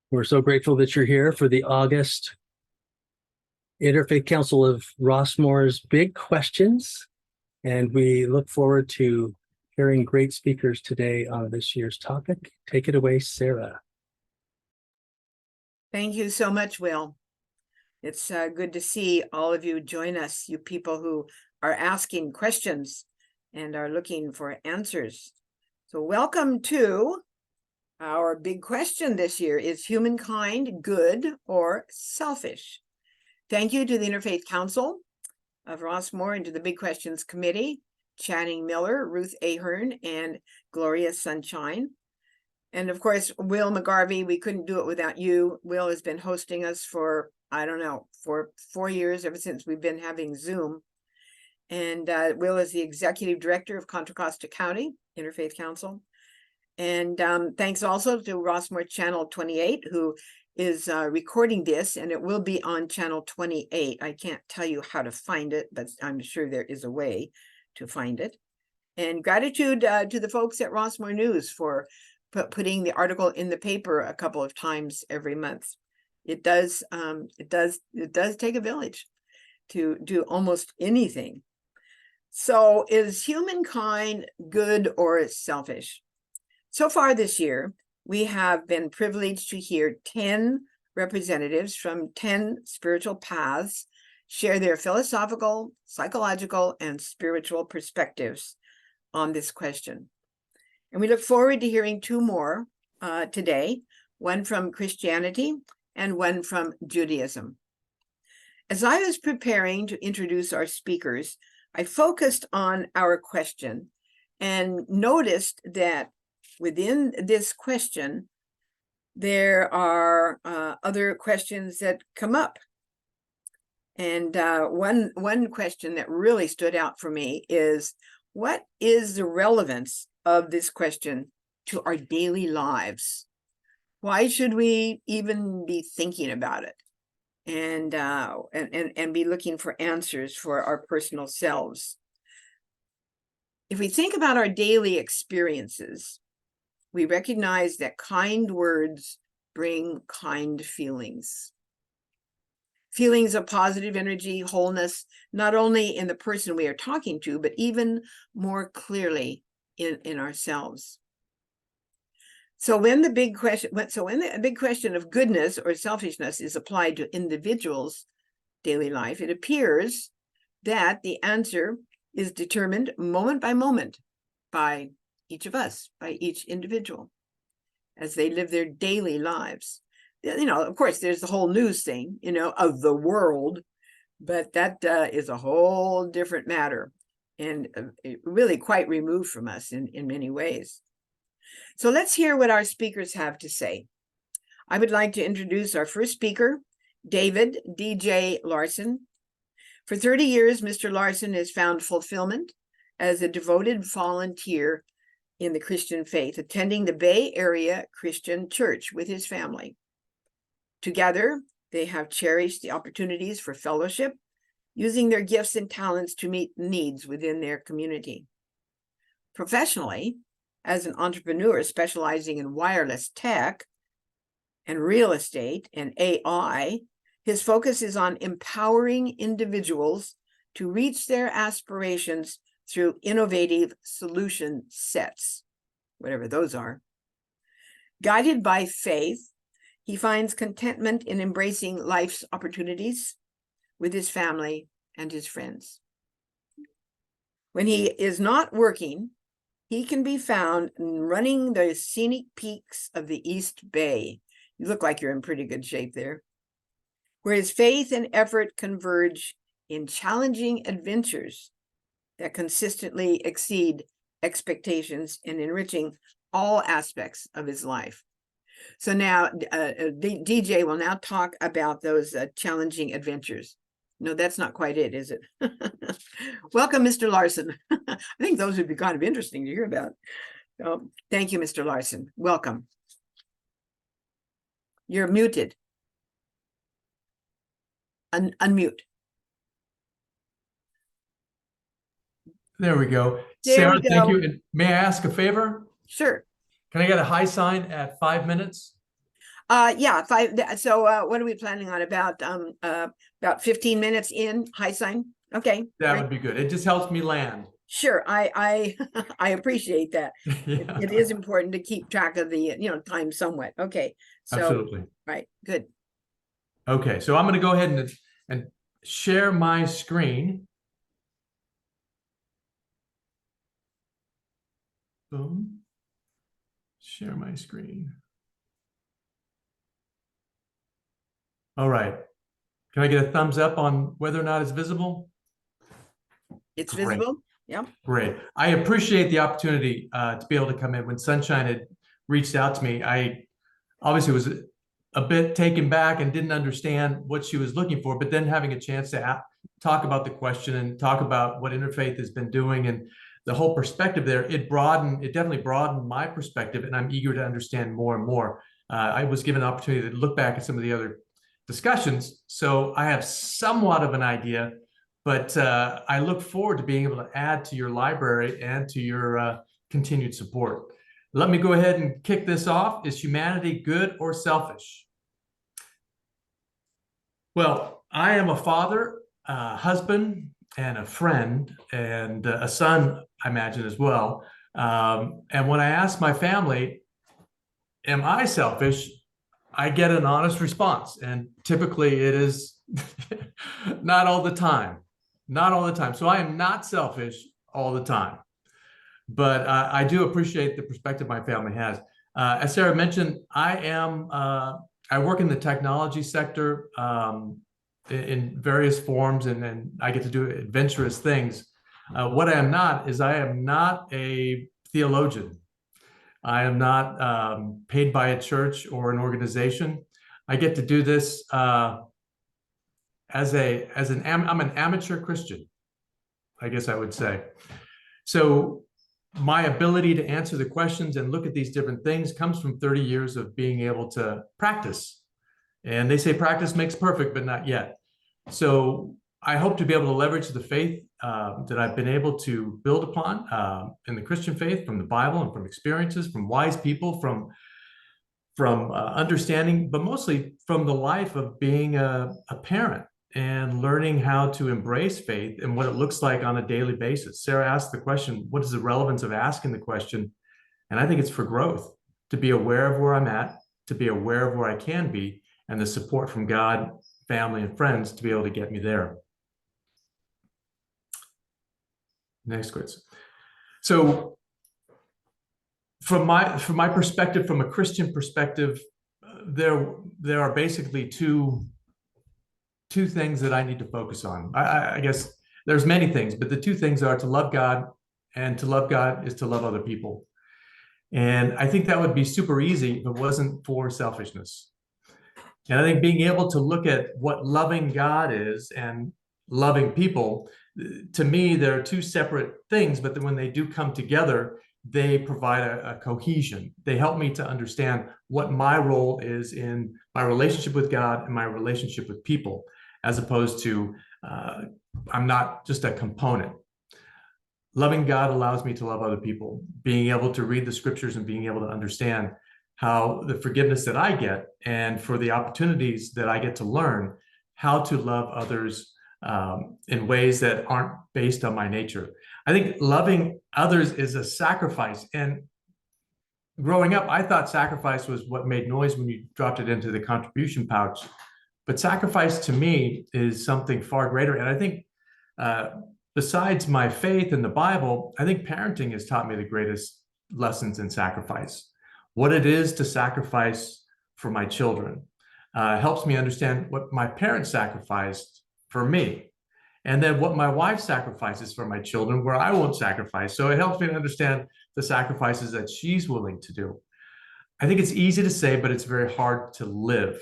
We're so grateful that you're here for the August Interfaith Council of Rossmore's Big Questions. And we look forward to hearing great speakers today on this year's topic. Take it away, Sarah. Thank you so much, Will. It's good to see all of you join us, you people who are asking questions and are looking for answers. So welcome to our big question this year. Is humankind good or selfish? Thank you to the Interfaith Council of Rossmore and to the Big Questions Committee, Channing Miller, Ruth Ahern, and Gloria Sunshine. And of course, Will McGarvey, we couldn't do it without you. Will has been hosting us for, I don't know, for 4 years, ever since we've been having Zoom. And Will is the Executive Director of Contra Costa County Interfaith Council. And thanks also to Rossmore Channel 28, who is recording this, and it will be on Channel 28. I can't tell you how to find it, but I'm sure there is a way to find it. And gratitude to the folks at Rossmore News for putting the article in the paper a couple of times every month. It does take a village to do almost anything. So is humankind good or selfish? So far this year, we have been privileged to hear 10 representatives from 10 spiritual paths share their philosophical, psychological, and spiritual perspectives on this question. And we look forward to hearing 2 more today, one from Christianity and one from Judaism. As I was preparing to introduce our speakers, I focused on our question and noticed that within this question, there are other questions that come up. And one question that really stood out for me is, what is the relevance of this question to our daily lives? Why should we even be thinking about it and be looking for answers for our personal selves? If we think about our daily experiences, we recognize that kind words bring kind feelings. Feelings of positive energy, wholeness, not only in the person we are talking to, but even more clearly in ourselves. So when the big question of goodness or selfishness is applied to individuals' daily life, it appears that the answer is determined moment by moment by each of us, by each individual, as they live their daily lives. You know, of course, there's the whole news thing, you know, of the world, but that is a whole different matter and really quite removed from us in many ways. So let's hear what our speakers have to say. I would like to introduce our first speaker, David D.J. Larsen. For 30 years, Mr. Larsen has found fulfillment as a devoted volunteer in the Christian faith, attending the Bay Area Christian Church with his family. Together, they have cherished the opportunities for fellowship, using their gifts and talents to meet needs within their community. Professionally, as an entrepreneur specializing in wireless tech and real estate and AI, his focus is on empowering individuals to reach their aspirations through innovative solution sets, whatever those are. Guided by faith, he finds contentment in embracing life's opportunities with his family and his friends. When he is not working, he can be found running the scenic peaks of the East Bay. You look like you're in pretty good shape there. Where his faith and effort converge in challenging adventures that consistently exceed expectations and enriching all aspects of his life. So now DJ will now talk about those challenging adventures. No, that's not quite it, is it? Welcome, Mr. Larsen. I think those would be kind of interesting to hear about. So, thank you, Mr. Larsen. Welcome. You're muted. Unmute. There we go. There Sarah, we go. thank you. And may I ask a favor? Sure. Can I get a high sign at 5 minutes? Yeah, so what are we planning on? About 15 minutes in, high sign? Okay, That great. would be good. It just helps me land. Sure, I I appreciate that. It Yeah, is important to keep track of the, time somewhat. Okay, so, absolutely. right, good. Okay, so I'm going to go ahead and share my screen. Boom. Share my screen. All right. Can I get a thumbs up on whether or not it's visible? It's Great. visible? Yeah. Great. I appreciate the opportunity to be able to come in. When Sunshine had reached out to me, I obviously was a bit taken back and didn't understand what she was looking for, but then having a chance to talk about the question and talk about what Interfaith has been doing and the whole perspective there, it definitely broadened my perspective, and I'm eager to understand more and more. I was given an opportunity to look back at some of the other discussions, so I have somewhat of an idea, but I look forward to being able to add to your library and to your continued support. Let me go ahead and kick this off. Is humanity good or selfish? Well, I am a father, a husband, and a friend, and a son, I imagine, as well. And when I ask my family, am I selfish? I get an honest response. And typically it is not all the time. Not all the time. So I am not selfish all the time. But I do appreciate the perspective my family has. As Sarah mentioned, I work in the technology sector in various forms, and I get to do adventurous things. What I am not is I am not a theologian. I am not paid by a church or an organization. I get to do this I'm an amateur Christian, I guess I would say. So my ability to answer the questions and look at these different things comes from 30 years of being able to practice. And they say practice makes perfect, but not yet. So I hope to be able to leverage the faith that I've been able to build upon in the Christian faith, from the Bible and from experiences, from wise people, from understanding, but mostly from the life of being a parent and learning how to embrace faith and what it looks like on a daily basis. Sarah asked the question, what is the relevance of asking the question? And I think it's for growth, to be aware of where I'm at, to be aware of where I can be, and the support from God, family, and friends to be able to get me there. Next question. So from my perspective, from a Christian perspective, there are basically two things that I need to focus on. I guess there's many things, but the two things are to love God, and to love God is to love other people. And I think that would be super easy if it wasn't for selfishness. And I think being able to look at what loving God is and loving people, to me, they're two separate things, but then when they do come together, they provide a cohesion. They help me to understand what my role is in my relationship with God and my relationship with people, as opposed to I'm not just a component. Loving God allows me to love other people. Being able to read the scriptures and being able to understand how the forgiveness that I get, and for the opportunities that I get to learn how to love others in ways that aren't based on my nature. I think loving others is a sacrifice. And growing up, I thought sacrifice was what made noise when you dropped it into the contribution pouch. But sacrifice to me is something far greater. And I think besides my faith in the Bible, I think parenting has taught me the greatest lessons in sacrifice. What it is to sacrifice for my children helps me understand what my parents sacrificed for me, and then what my wife sacrifices for my children, where I won't sacrifice. So it helps me to understand the sacrifices that she's willing to do. I think it's easy to say, but it's very hard to live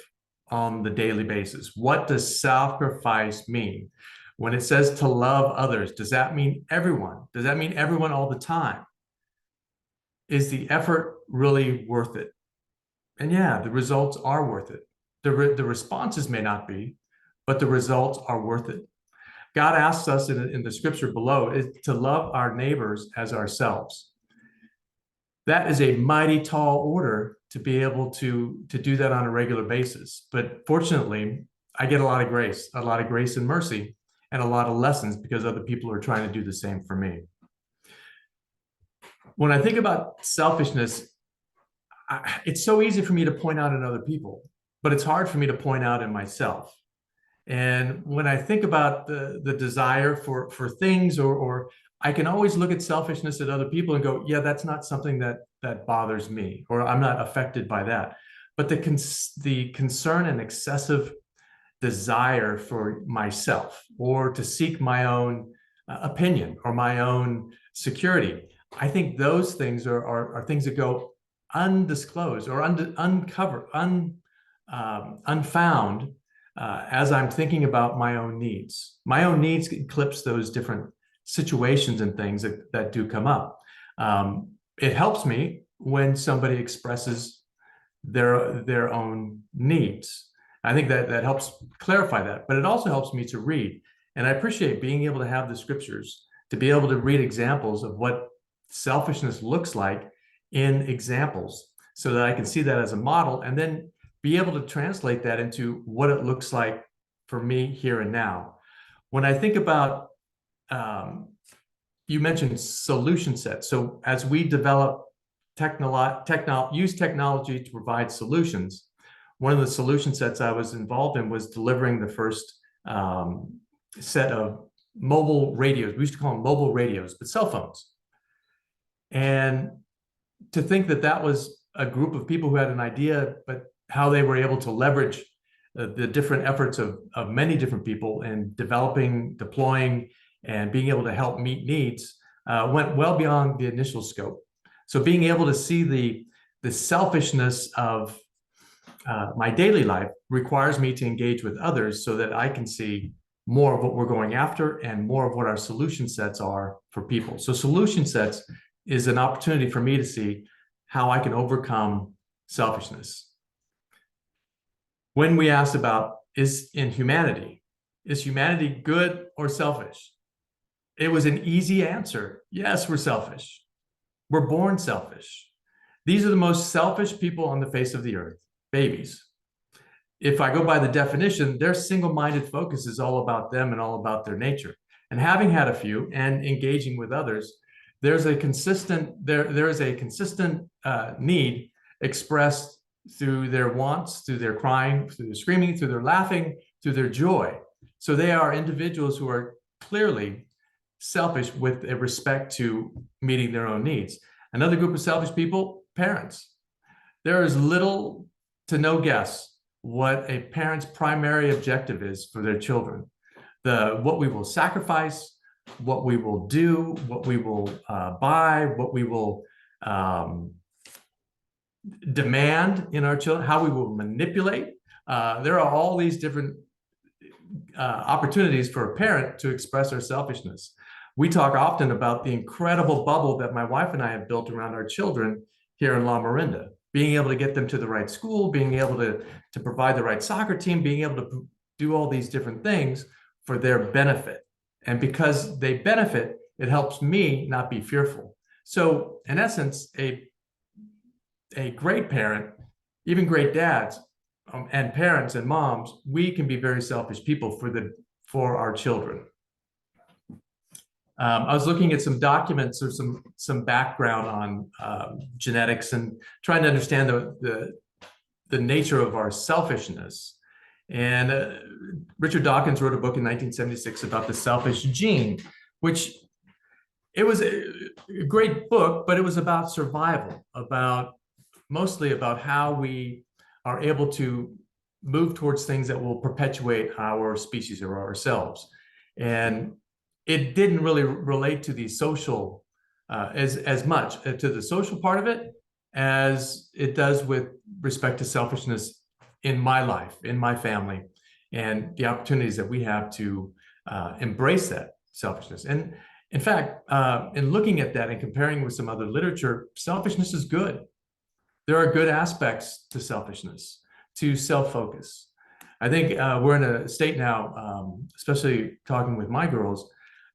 on the daily basis. What does sacrifice mean? When it says to love others, does that mean everyone? Does that mean everyone all the time? Is the effort really worth it? And yeah, the results are worth it. The responses may not be, but the results are worth it. God asks us in the scripture below is to love our neighbors as ourselves. that is a mighty tall order to be able to do that on a regular basis. But fortunately, I get a lot of grace and mercy, and a lot of lessons because other people are trying to do the same for me. When I think about selfishness, it's so easy for me to point out in other people, but it's hard for me to point out in myself. And when I think about the desire for things, or I can always look at selfishness at other people and go, yeah, that's not something that bothers me, or I'm not affected by that. But the concern and excessive desire for myself, or to seek my own opinion or my own security, I think those things are things that go undisclosed or uncovered, unfound as I'm thinking about my own needs. My own needs eclipse those different situations and things that do come up. It helps me when somebody expresses their own needs. I think that helps clarify that, but it also helps me to read. And I appreciate being able to have the scriptures, to be able to read examples of what selfishness looks like in examples, so that I can see that as a model and then be able to translate that into what it looks like for me here and now. When I think about, you mentioned solution sets. So as we develop use technology to provide solutions, one of the solution sets I was involved in was delivering the first set of mobile radios. We used to call them mobile radios, but cell phones. And to think that was a group of people who had an idea, but how they were able to leverage the different efforts of many different people in developing, deploying, and being able to help meet needs went well beyond the initial scope. So being able to see the selfishness of my daily life requires me to engage with others so that I can see more of what we're going after and more of what our solution sets are for people. So solution sets is an opportunity for me to see how I can overcome selfishness. When we asked about is humanity good or selfish? It was an easy answer. Yes, we're selfish. We're born selfish. These are the most selfish people on the face of the earth, babies. If I go by the definition, their single-minded focus is all about them and all about their nature. And having had a few and engaging with others, there is a consistent need expressed through their wants, through their crying, through their screaming, through their laughing, through their joy. So they are individuals who are clearly selfish with respect to meeting their own needs. Another group of selfish people, parents. There is little to no guess what a parent's primary objective is for their children. What we will sacrifice, what we will do, what we will buy, what we will demand in our children, how we will manipulate. There are all these different opportunities for a parent to express our selfishness. We talk often about the incredible bubble that my wife and I have built around our children here in La Miranda, being able to get them to the right school, being able to provide the right soccer team, being able to do all these different things for their benefit. And because they benefit, it helps me not be fearful. So in essence, a great parent, even great dads and parents and moms, we can be very selfish people for our children. I was looking at some documents or some background on genetics and trying to understand the nature of our selfishness. And Richard Dawkins wrote a book in 1976 about the selfish gene, which it was a great book, but it was about survival, mostly about how we are able to move towards things that will perpetuate our species or ourselves. And it didn't really relate to the social as much to the social part of it as it does with respect to selfishness in my life, in my family, and the opportunities that we have to embrace that selfishness. And in fact, in looking at that and comparing with some other literature, selfishness is good. There are good aspects to selfishness, to self-focus. I think we're in a state now, especially talking with my girls,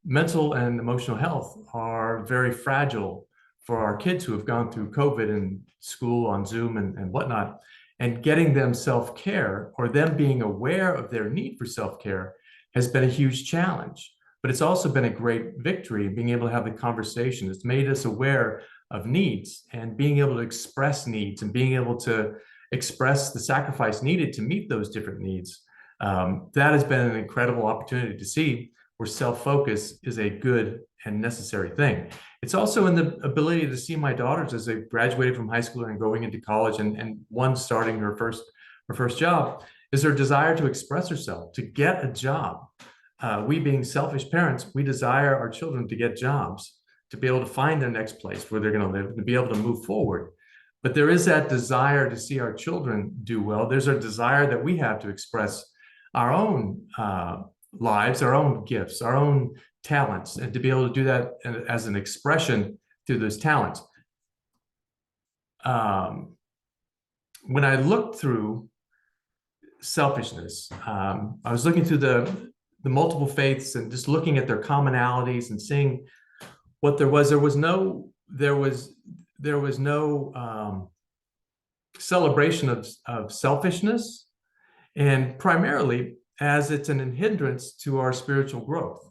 mental and emotional health are very fragile for our kids who have gone through COVID and school on Zoom and whatnot, and getting them self-care or them being aware of their need for self-care has been a huge challenge. But it's also been a great victory being able to have the conversation. It's made us aware of needs and being able to express needs and being able to express the sacrifice needed to meet those different needs. That has been an incredible opportunity to see where self-focus is a good and necessary thing. It's also in the ability to see my daughters as they graduated from high school and going into college, and one starting her first job, is her desire to express herself, to get a job. We being selfish parents, we desire our children to get jobs, to be able to find their next place where they're going to live, to be able to move forward. But there is that desire to see our children do well. There's a desire that we have to express our own lives, our own gifts, our own talents, and to be able to do that as an expression through those talents. When I looked through selfishness, I was looking through the multiple faiths and just looking at their commonalities and seeing what there was. There was no celebration of selfishness, and primarily as it's an hindrance to our spiritual growth.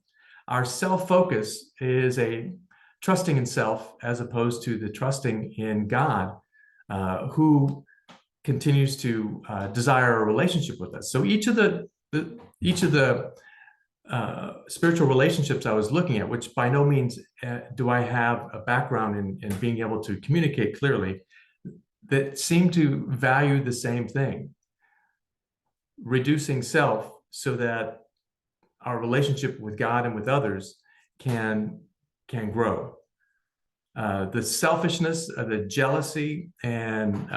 Our self-focus is a trusting in self as opposed to the trusting in God, who continues to desire a relationship with us. So each of the spiritual relationships I was looking at, which by no means do I have a background in being able to communicate clearly, that seem to value the same thing: reducing self so that our relationship with God and with others can grow. The selfishness, the jealousy, and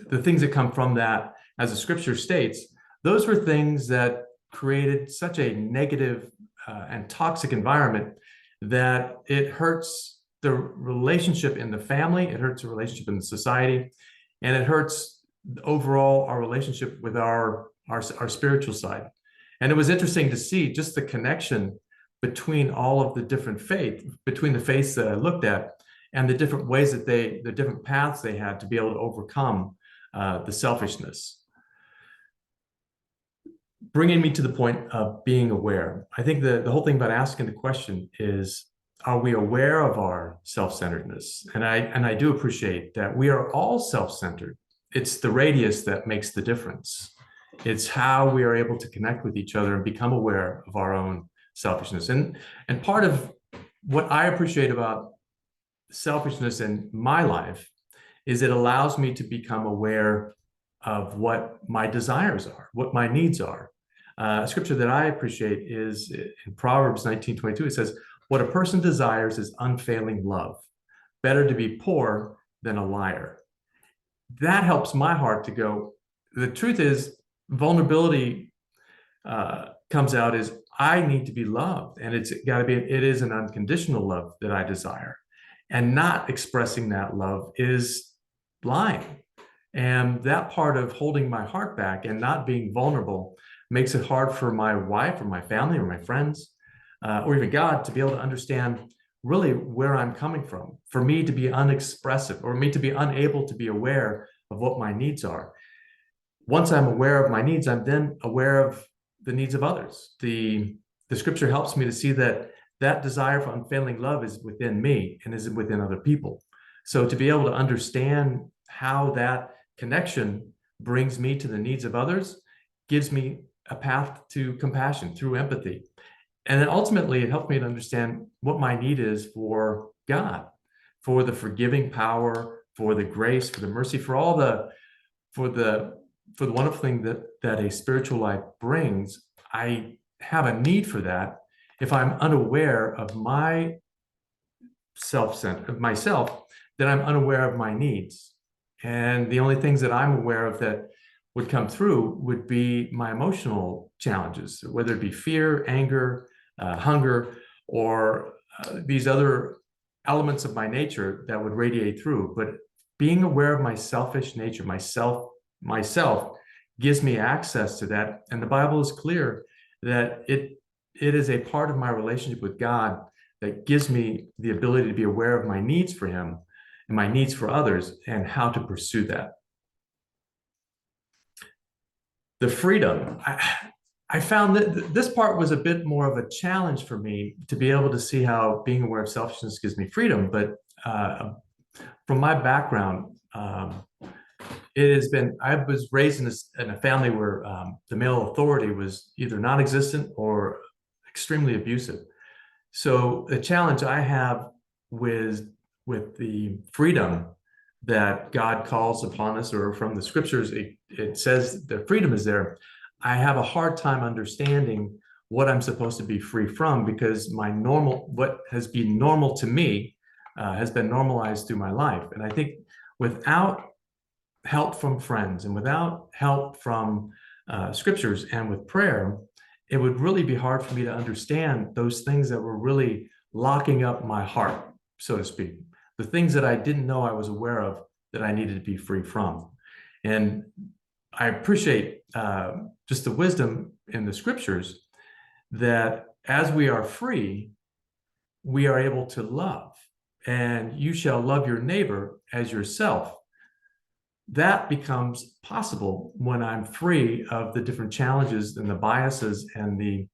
the things that come from that, as the scripture states, those were things that created such a negative and toxic environment that it hurts the relationship in the family, it hurts the relationship in the society, and it hurts overall our relationship with our spiritual side. And it was interesting to see just the connection between all of the different between the faiths that I looked at, and the different ways that the different paths they had to be able to overcome the selfishness. Bringing me to the point of being aware. I think the whole thing about asking the question is, are we aware of our self-centeredness? And I do appreciate that we are all self-centered. It's the radius that makes the difference. It's how we are able to connect with each other and become aware of our own selfishness. And part of what I appreciate about selfishness in my life is it allows me to become aware of what my desires are, what my needs are. A scripture that I appreciate is in Proverbs 19:22. It says, "What a person desires is unfailing love. Better to be poor than a liar." That helps my heart to go, the truth is, vulnerability comes out as I need to be loved, and it is an unconditional love that I desire, and not expressing that love is lying. And that part of holding my heart back and not being vulnerable makes it hard for my wife or my family or my friends or even God to be able to understand really where I'm coming from, for me to be unexpressive or me to be unable to be aware of what my needs are. Once I'm aware of my needs, I'm then aware of the needs of others. The scripture helps me to see that desire for unfailing love is within me and is within other people. So to be able to understand how that connection brings me to the needs of others gives me a path to compassion through empathy. And then ultimately it helped me to understand what my need is for God, for the forgiving power, for the grace, for the mercy, for the wonderful thing that a spiritual life brings. I have a need for that if I'm unaware of myself, then I'm unaware of my needs. And the only things that I'm aware of that would come through would be my emotional challenges, whether it be fear, anger, hunger, or these other elements of my nature that would radiate through. But being aware of my selfish nature, myself gives me access to that. And the Bible is clear that it is a part of my relationship with God that gives me the ability to be aware of my needs for him and my needs for others and how to pursue that. The freedom, I found that this part was a bit more of a challenge for me to be able to see how being aware of selfishness gives me freedom. But from my background, it has been, I was raised in a family where the male authority was either non-existent or extremely abusive. So the challenge I have with the freedom that God calls upon us, or from the scriptures, it says the freedom is there. I have a hard time understanding what I'm supposed to be free from, because what has been normal to me has been normalized through my life. And I think without help from friends and without help from scriptures and with prayer, it would really be hard for me to understand those things that were really locking up my heart, so to speak. The things that I didn't know I was aware of that I needed to be free from. And I appreciate just the wisdom in the scriptures that as we are free, we are able to love. And you shall love your neighbor as yourself. That becomes possible when I'm free of the different challenges and the biases and the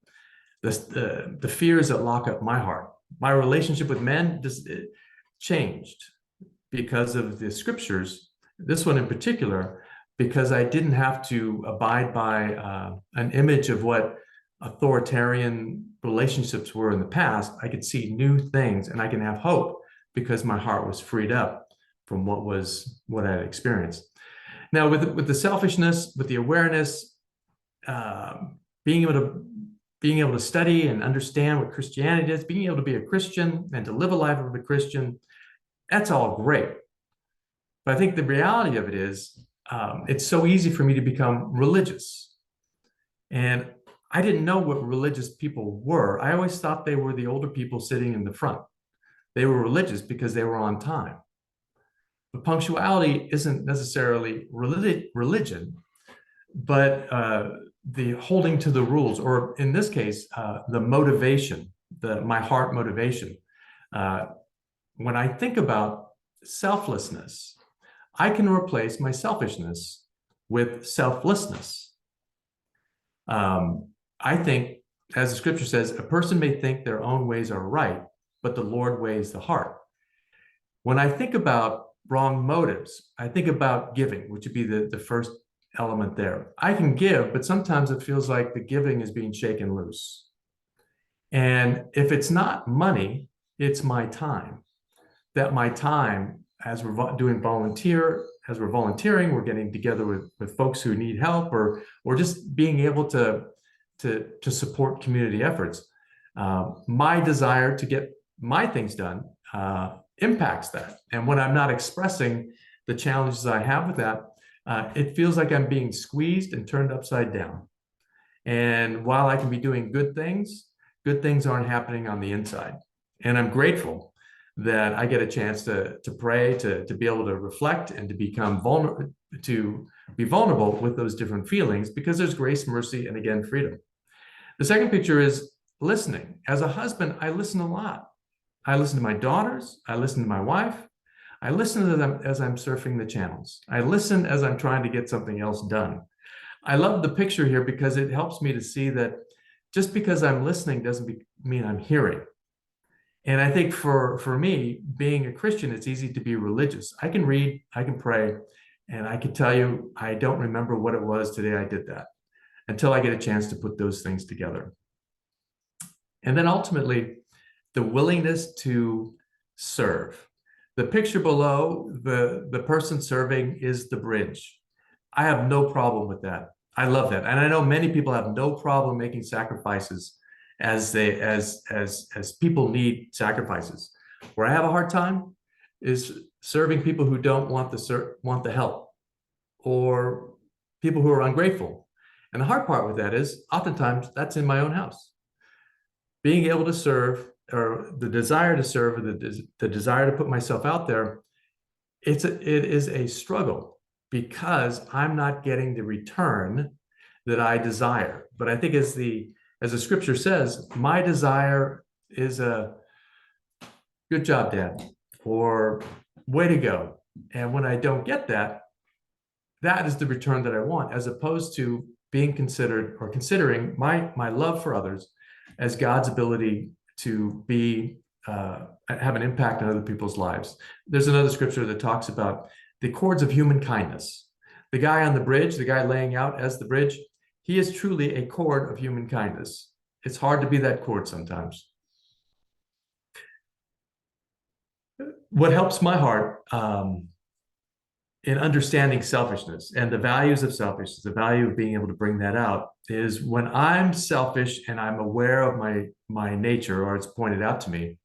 fears that lock up my heart. My relationship with men changed because of the scriptures, this one in particular, because I didn't have to abide by an image of what authoritarian relationships were in the past. I could see new things and I can have hope because my heart was freed up from what I had experienced. Now with the selfishness, with the awareness, being able to study and understand what Christianity is, being able to be a Christian and to live a life of a Christian, that's all great. But I think the reality of it is, it's so easy for me to become religious. And I didn't know what religious people were. I always thought they were the older people sitting in the front. They were religious because they were on time. But punctuality isn't necessarily religion, but the holding to the rules, or in this case, the motivation, my heart motivation. When I think about selflessness, I can replace my selfishness with selflessness. I think, as the scripture says, a person may think their own ways are right, but the Lord weighs the heart. When I think about wrong motives, I think about giving, which would be the first element there. I can give, but sometimes it feels like the giving is being shaken loose. And if it's not money, it's my time. That my time, as we're as we're volunteering, we're getting together with folks who need help, or just being able to support community efforts. My desire to get my things done impacts that. And when I'm not expressing the challenges I have with that, it feels like I'm being squeezed and turned upside down. And while I can be doing good things aren't happening on the inside. And I'm grateful that I get a chance to pray, to be able to reflect and to become vulnerable, to be vulnerable with those different feelings, because there's grace, mercy, and again, freedom. The second picture is listening. As a husband, I listen a lot. I listen to my daughters. I listen to my wife. I listen to them as I'm surfing the channels. I listen as I'm trying to get something else done. I love the picture here because it helps me to see that just because I'm listening doesn't mean I'm hearing. And I think for me, being a Christian, it's easy to be religious. I can read, I can pray, and I can tell you, I don't remember what it was today I did that, until I get a chance to put those things together. And then ultimately, the willingness to serve. The picture below, the person serving is the bridge. I have no problem with that. I love that. And I know many people have no problem making sacrifices as people need sacrifices. Where I have a hard time is serving people who don't want the help, or people who are ungrateful. And the hard part with that is oftentimes that's in my own house. Being able to serve, or the desire to serve, or the desire to put myself out there, it is a struggle because I'm not getting the return that I desire. But I think as the scripture says, my desire is a good job, Dad, or way to go. And when I don't get that, that is the return that I want, as opposed to being considered or considering my love for others as God's ability to be have an impact on other people's lives. There's another scripture that talks about the cords of human kindness. The guy on the bridge, the guy laying out as the bridge, he is truly a cord of human kindness. It's hard to be that cord sometimes. What helps my heart in understanding selfishness and the values of selfishness, the value of being able to bring that out, is when I'm selfish and I'm aware of my nature, or it's pointed out to me,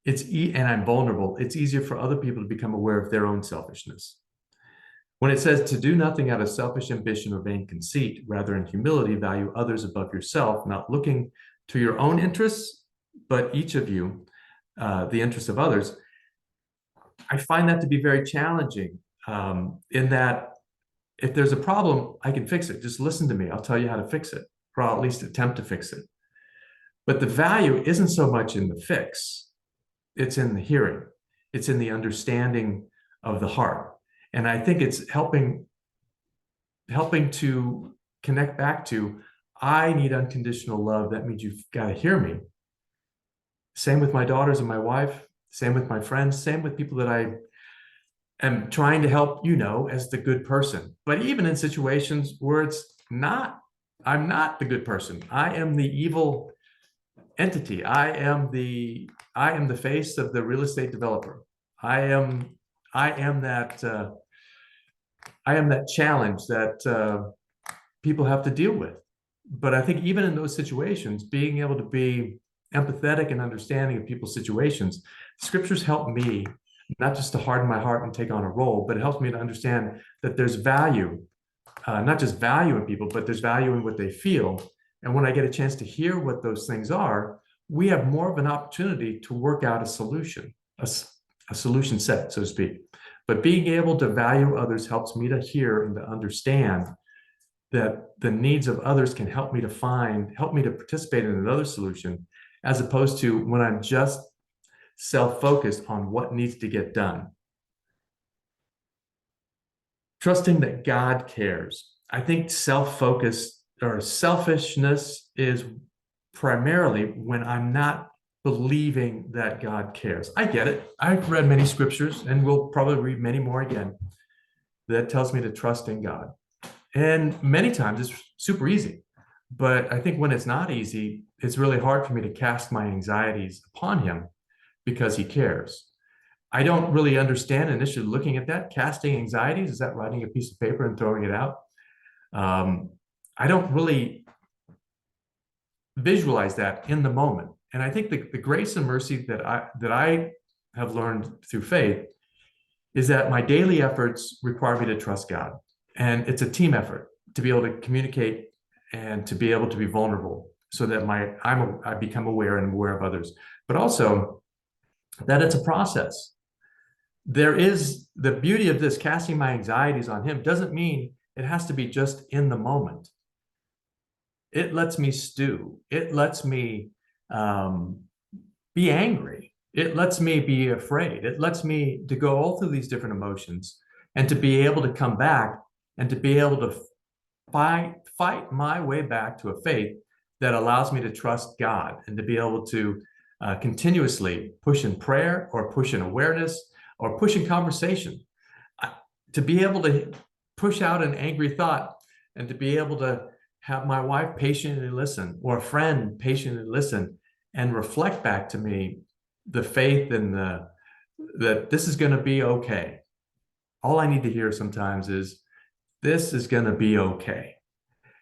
and I'm vulnerable, it's easier for other people to become aware of their own selfishness. When it says to do nothing out of selfish ambition or vain conceit, rather in humility, value others above yourself, not looking to your own interests, but each of you, the interests of others, I find that to be very challenging, in that if there's a problem, I can fix it. Just listen to me. I'll tell you how to fix it, or I'll at least attempt to fix it. But the value isn't so much in the fix. It's in the hearing. It's in the understanding of the heart. And I think it's helping to connect back to, I need unconditional love. That means you've got to hear me. Same with my daughters and my wife. Same with my friends. Same with people that I am trying to help, as the good person. But even in situations where I'm not the good person. I am the evil entity. I am the face of the real estate developer. I am that challenge that people have to deal with. But I think even in those situations, being able to be empathetic and understanding of people's situations, scriptures help me not just to harden my heart and take on a role, but it helps me to understand that there's value, not just value in people, but there's value in what they feel. And when I get a chance to hear what those things are, we have more of an opportunity to work out a solution, a solution set, so to speak. But being able to value others helps me to hear and to understand that the needs of others can help me to participate in another solution, as opposed to when I'm just self-focused on what needs to get done. Trusting that God cares. I think self-focus or selfishness is primarily when I'm not believing that God cares. I get it. I've read many scriptures, and we'll probably read many more again, that tells me to trust in God. And many times it's super easy. But I think when it's not easy, it's really hard for me to cast my anxieties upon him because he cares. I don't really understand initially looking at that. Casting anxieties, is that writing a piece of paper and throwing it out? I don't really visualize that in the moment. And I think the grace and mercy that I have learned through faith is that my daily efforts require me to trust God. And it's a team effort to be able to communicate and to be able to be vulnerable, so that I become aware and aware of others, but also that it's a process. There is the beauty of this, casting my anxieties on him doesn't mean it has to be just in the moment. It lets me stew. It lets me be angry. It lets me be afraid. It lets me to go all through these different emotions and to be able to come back and to be able to fight my way back to a faith that allows me to trust God, and to be able to continuously push in prayer, or push in awareness, or push in conversation, to be able to push out an angry thought, and to be able to have my wife patiently listen, or a friend patiently listen, and reflect back to me the faith and that this is going to be okay. All I need to hear sometimes is, this is going to be okay.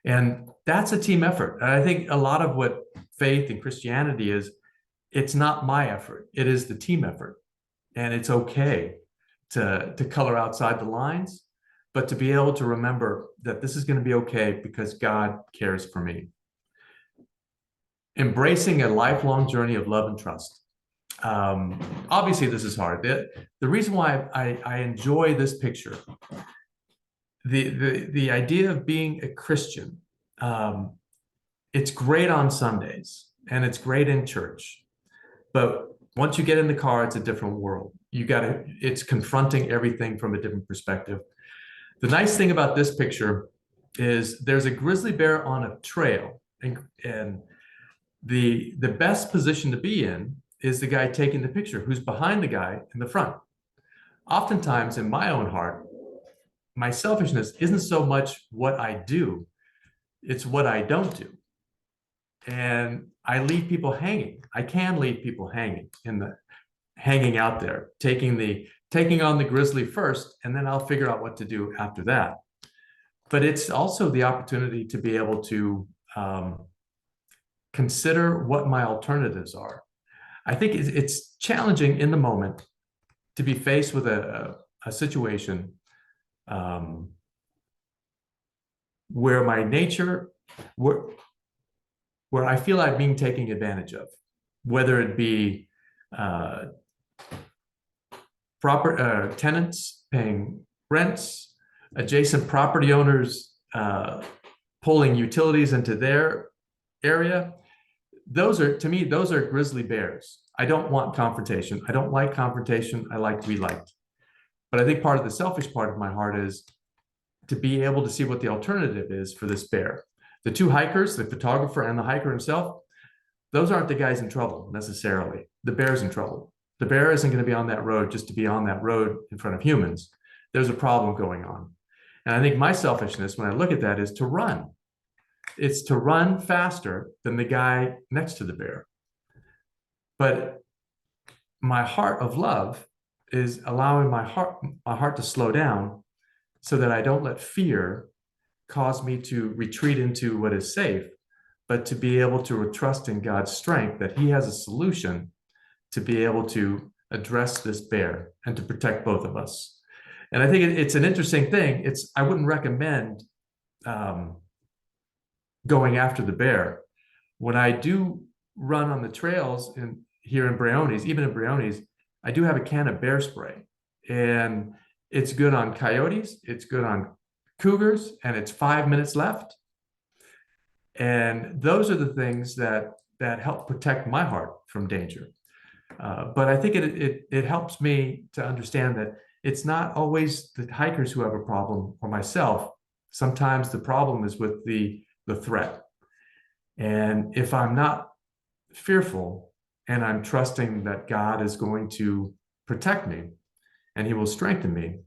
And that's a team effort. And I think a lot of what faith and Christianity is, it's not my effort. It is the team effort. And it's okay to color outside the lines, but to be able to remember that this is going to be okay because God cares for me. Embracing a lifelong journey of love and trust. Obviously, this is hard. The reason why I enjoy this picture, the idea of being a Christian, it's great on Sundays and it's great in church, but Once you get in the car, it's a different world. It's confronting everything from a different perspective. The nice thing about this picture is there's a grizzly bear on a trail, and the best position to be in is the guy taking the picture, who's behind the guy in the front. Oftentimes in my own heart, my selfishness isn't so much what I do, it's what I don't do. And I leave people hanging. I can leave people hanging out there, taking on the grizzly first, and then I'll figure out what to do after that. But it's also the opportunity to be able to consider what my alternatives are. I think it's challenging in the moment to be faced with a situation where my nature, where I feel I'm being taken advantage of, whether it be proper tenants paying rents, adjacent property owners pulling utilities into their area. To me, those are grizzly bears. I don't want confrontation. I don't like confrontation. I like to be liked. But I think part of the selfish part of my heart is to be able to see what the alternative is for this bear. The two hikers, the photographer and the hiker himself, those aren't the guys in trouble necessarily. The bear's in trouble. The bear isn't going to be on that road just to be on that road in front of humans. There's a problem going on. And I think my selfishness, when I look at that, is to run. It's to run faster than the guy next to the bear. But my heart of love is allowing my heart to slow down so that I don't let fear cause me to retreat into what is safe, but to be able to trust in God's strength that he has a solution to be able to address this bear and to protect both of us. And I think it's an interesting thing. I wouldn't recommend going after the bear. When I do run on the trails here in Briones, even in Briones, I do have a can of bear spray, and it's good on coyotes, it's good on cougars, and it's 5 minutes left. And those are the things that help protect my heart from danger. But I think it helps me to understand that it's not always the hikers who have a problem or myself. Sometimes the problem is with the threat. And if I'm not fearful and I'm trusting that God is going to protect me and he will strengthen me,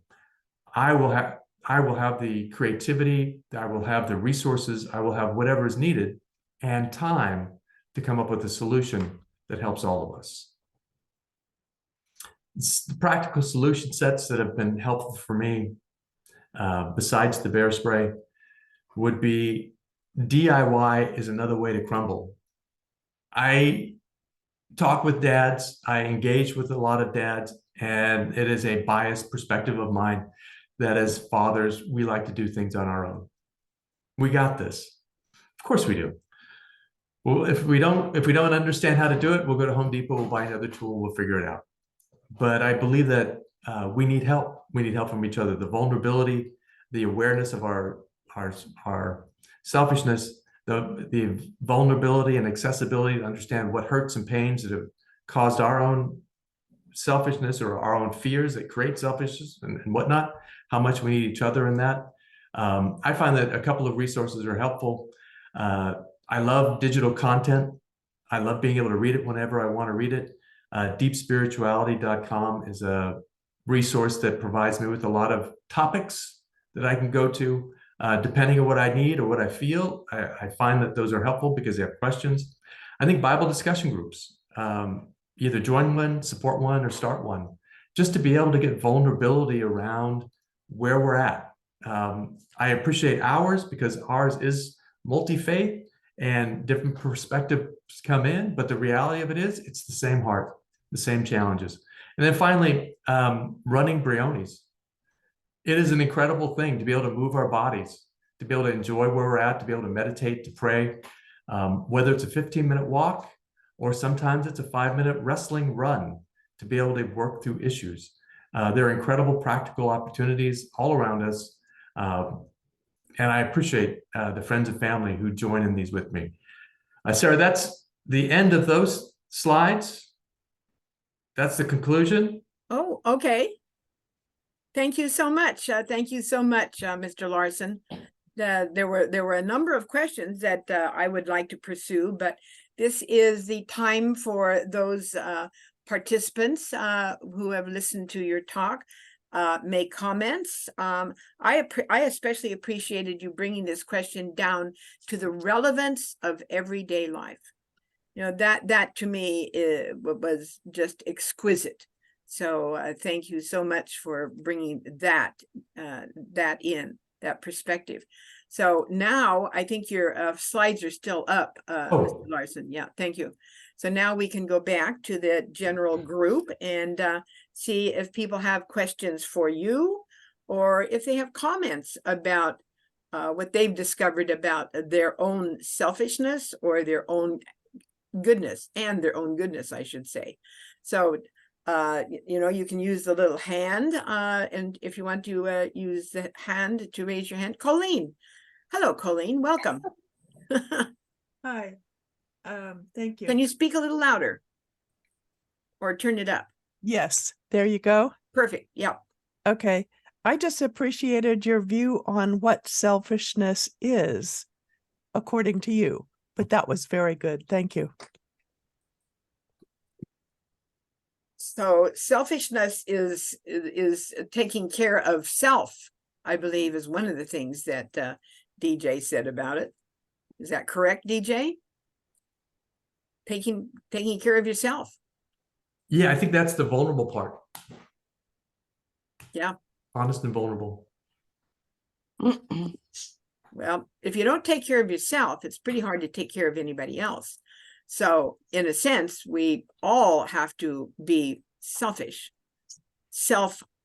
I will have the creativity, I will have the resources, I will have whatever is needed and time to come up with a solution that helps all of us. It's the practical solution sets that have been helpful for me, besides the bear spray, would be DIY is another way to crumble. I talk with dads, I engage with a lot of dads, and it is a biased perspective of mine that as fathers, we like to do things on our own. We got this. Of course we do. Well, if we don't understand how to do it, we'll go to Home Depot, we'll buy another tool, we'll figure it out. But I believe that we need help. We need help from each other. The vulnerability, the awareness of our selfishness, the vulnerability and accessibility to understand what hurts and pains that have caused our own selfishness or our own fears that create selfishness and whatnot, how much we need each other in that. I find that a couple of resources are helpful. I love digital content. I love being able to read it whenever I want to read it. Deepspirituality.com is a resource that provides me with a lot of topics that I can go to depending on what I need or what I feel. I find that those are helpful because they have questions. I think Bible discussion groups, either join one, support one, or start one, just to be able to get vulnerability around where we're at. I appreciate ours because ours is multi-faith and different perspectives come in, but the reality of it is it's the same heart, the same challenges. And then finally, running Briones. It is an incredible thing to be able to move our bodies, to be able to enjoy where we're at, to be able to meditate, to pray, whether it's a 15-minute walk or sometimes it's a 5-minute wrestling run, to be able to work through issues. There are incredible practical opportunities all around us. And I appreciate the friends and family who join in these with me. Sarah, that's the end of those slides. That's the conclusion. Oh, okay. Thank you so much. Thank you so much, Mr. Larsen. There were a number of questions that I would like to pursue, but this is the time for those participants who have listened to your talk make comments. I especially appreciated you bringing this question down to the relevance of everyday life. You know, that to me was just exquisite. So thank you so much for bringing that perspective. So now I think your slides are still up, Mr. Larsen. Yeah, thank you. So now we can go back to the general group and see if people have questions for you, or if they have comments about what they've discovered about their own selfishness or their own goodness, I should say. So you know, you can use the little hand, and if you want to use the hand to raise your hand. Colleen. Hello, Colleen. Welcome. Hi. Thank you. Can you speak a little louder or turn it up? Yes, there you go. Perfect. Yeah. Okay. I just appreciated your view on what selfishness is, according to you. But that was very good. Thank you. So selfishness is taking care of self, I believe, is one of the things that DJ said about it. Is that correct, DJ? Taking care of yourself. Yeah, I think that's the vulnerable part. Yeah. Honest and vulnerable. Well, if you don't take care of yourself, it's pretty hard to take care of anybody else. So in a sense, we all have to be selfish, self-aware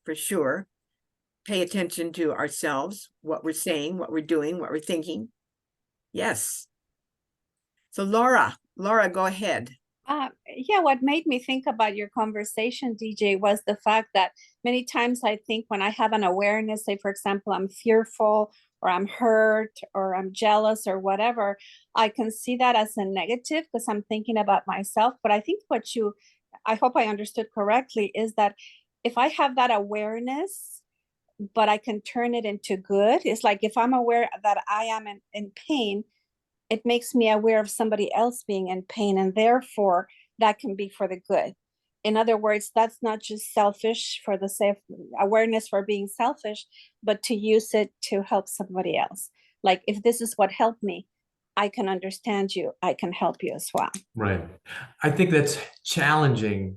for sure, pay attention to ourselves, what we're saying, what we're doing, what we're thinking. Yes. So Laura, go ahead. Yeah, what made me think about your conversation, DJ, was the fact that many times I think when I have an awareness, say, for example, I'm fearful or I'm hurt or I'm jealous or whatever, I can see that as a negative because I'm thinking about myself. But I think I hope I understood correctly, is that if I have that awareness, but I can turn it into good, it's like if I'm aware that I am in pain, it makes me aware of somebody else being in pain, and therefore that can be for the good. In other words, that's not just selfish for the sake of awareness for being selfish, but to use it to help somebody else. Like, if this is what helped me, I can understand you, I can help you as well. Right. I think that's challenging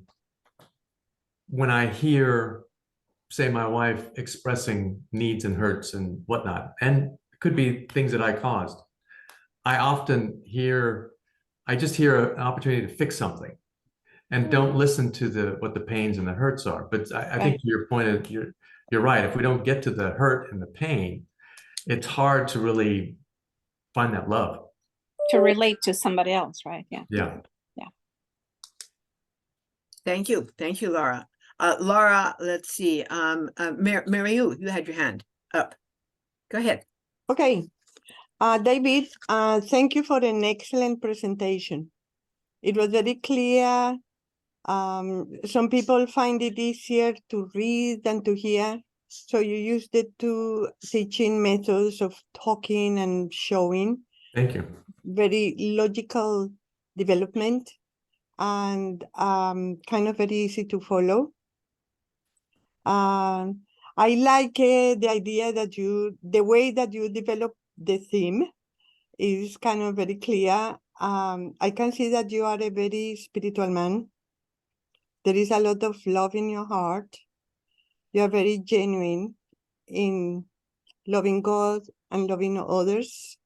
when I hear, say, my wife expressing needs and hurts and whatnot, and it could be things that I caused. I just hear an opportunity to fix something and don't listen to what the pains and the hurts are. But I think to your point, you're right. If we don't get to the hurt and the pain, it's hard to really find that love. To relate to somebody else, right? Yeah. Yeah. Yeah. Thank you, Laura. Laura, let's see. Mary, you had your hand up. Go ahead. Okay. David, thank you for an excellent presentation. It was very clear. Some people find it easier to read than to hear. So you used the two teaching methods of talking and showing. Thank you. Very logical development and kind of very easy to follow. I like the idea that the way that you develop the theme is kind of very clear. I can see that you are a very spiritual man. There is a lot of love in your heart. You are very genuine in loving God and loving others.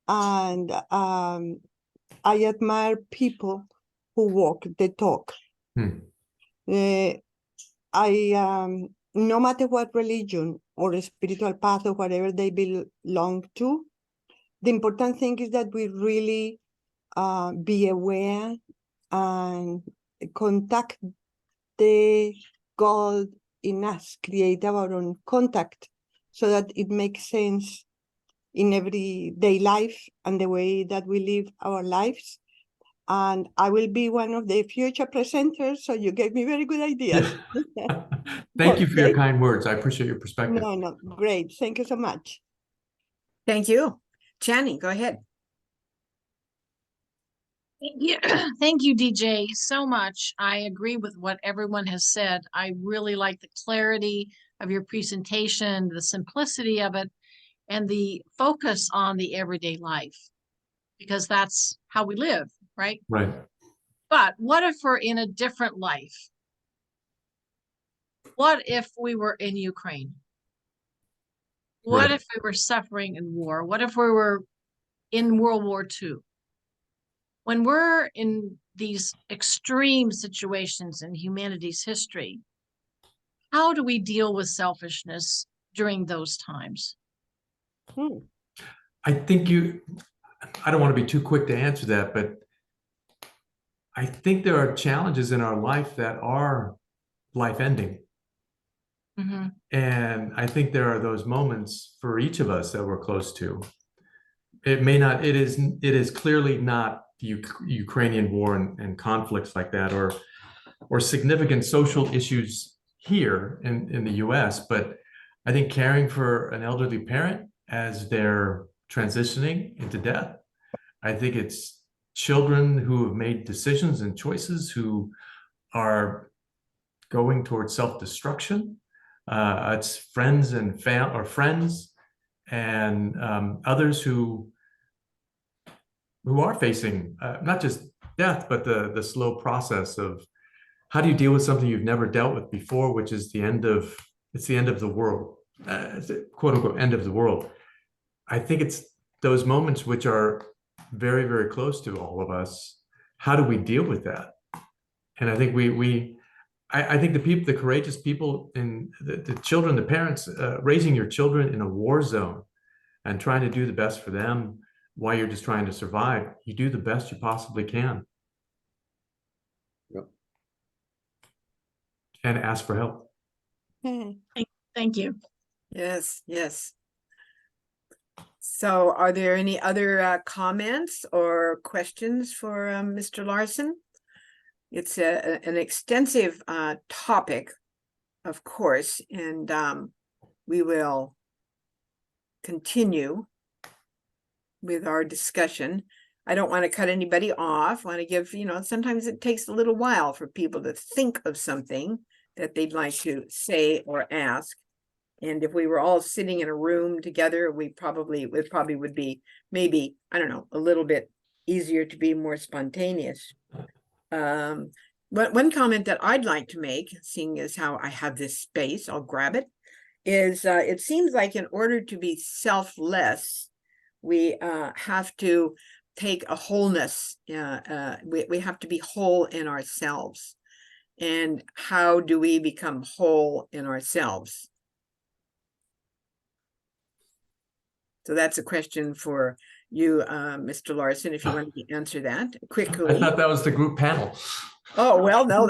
And I admire people who walk the talk. No matter what religion or spiritual path or whatever they belong to, the important thing is that we really be aware and contact the God in us, create our own contact so that it makes sense in everyday life and the way that we live our lives. And I will be one of the future presenters, so you gave me very good ideas. Thank you for your Okay. kind words. I appreciate your perspective. No, great. Thank you so much. Thank you. Channing, go ahead. Thank you. Thank you, DJ, so much. I agree with what everyone has said. I really like the clarity of your presentation, the simplicity of it, and the focus on the everyday life, because that's how we live, right? Right. But what if we're in a different life? What if we were in Ukraine? What Right. if we were suffering in war? What if we were in World War II? When we're in these extreme situations in humanity's history, how do we deal with selfishness during those times? I think I don't want to be too quick to answer that, but I think there are challenges in our life that are life ending. Mm-hmm. And I think there are those moments for each of us that we're close to. It is clearly not the Ukrainian war and conflicts like that, or significant social issues here in the US, but I think caring for an elderly parent as they're transitioning into death. I think it's children who have made decisions and choices who are going towards self-destruction. It's friends and friends and others who are facing not just death, but the slow process of how do you deal with something you've never dealt with before, which is the end of the world, quote unquote, end of the world. I think it's those moments which are very, very close to all of us. How do we deal with that? And I think I think the people, the courageous people, and the children, the parents, raising your children in a war zone and trying to do the best for them while you're just trying to survive, you do the best you possibly can. Yep. And ask for help. Thank you. Yes, yes. So are there any other comments or questions for Mr. Larsen? It's an extensive topic, of course, and we will continue with our discussion. I don't want to cut anybody off. I want to give, sometimes it takes a little while for people to think of something that they'd like to say or ask. And if we were all sitting in a room together, it probably would be maybe, I don't know, a little bit easier to be more spontaneous. But one comment that I'd like to make, seeing as how I have this space, I'll grab it, is it seems like in order to be selfless, we have to take a wholeness. We have to be whole in ourselves. And how do we become whole in ourselves? So that's a question for you, Mr. Larsen, if you want to answer that quickly. I thought that was the group panel. Oh, well, no.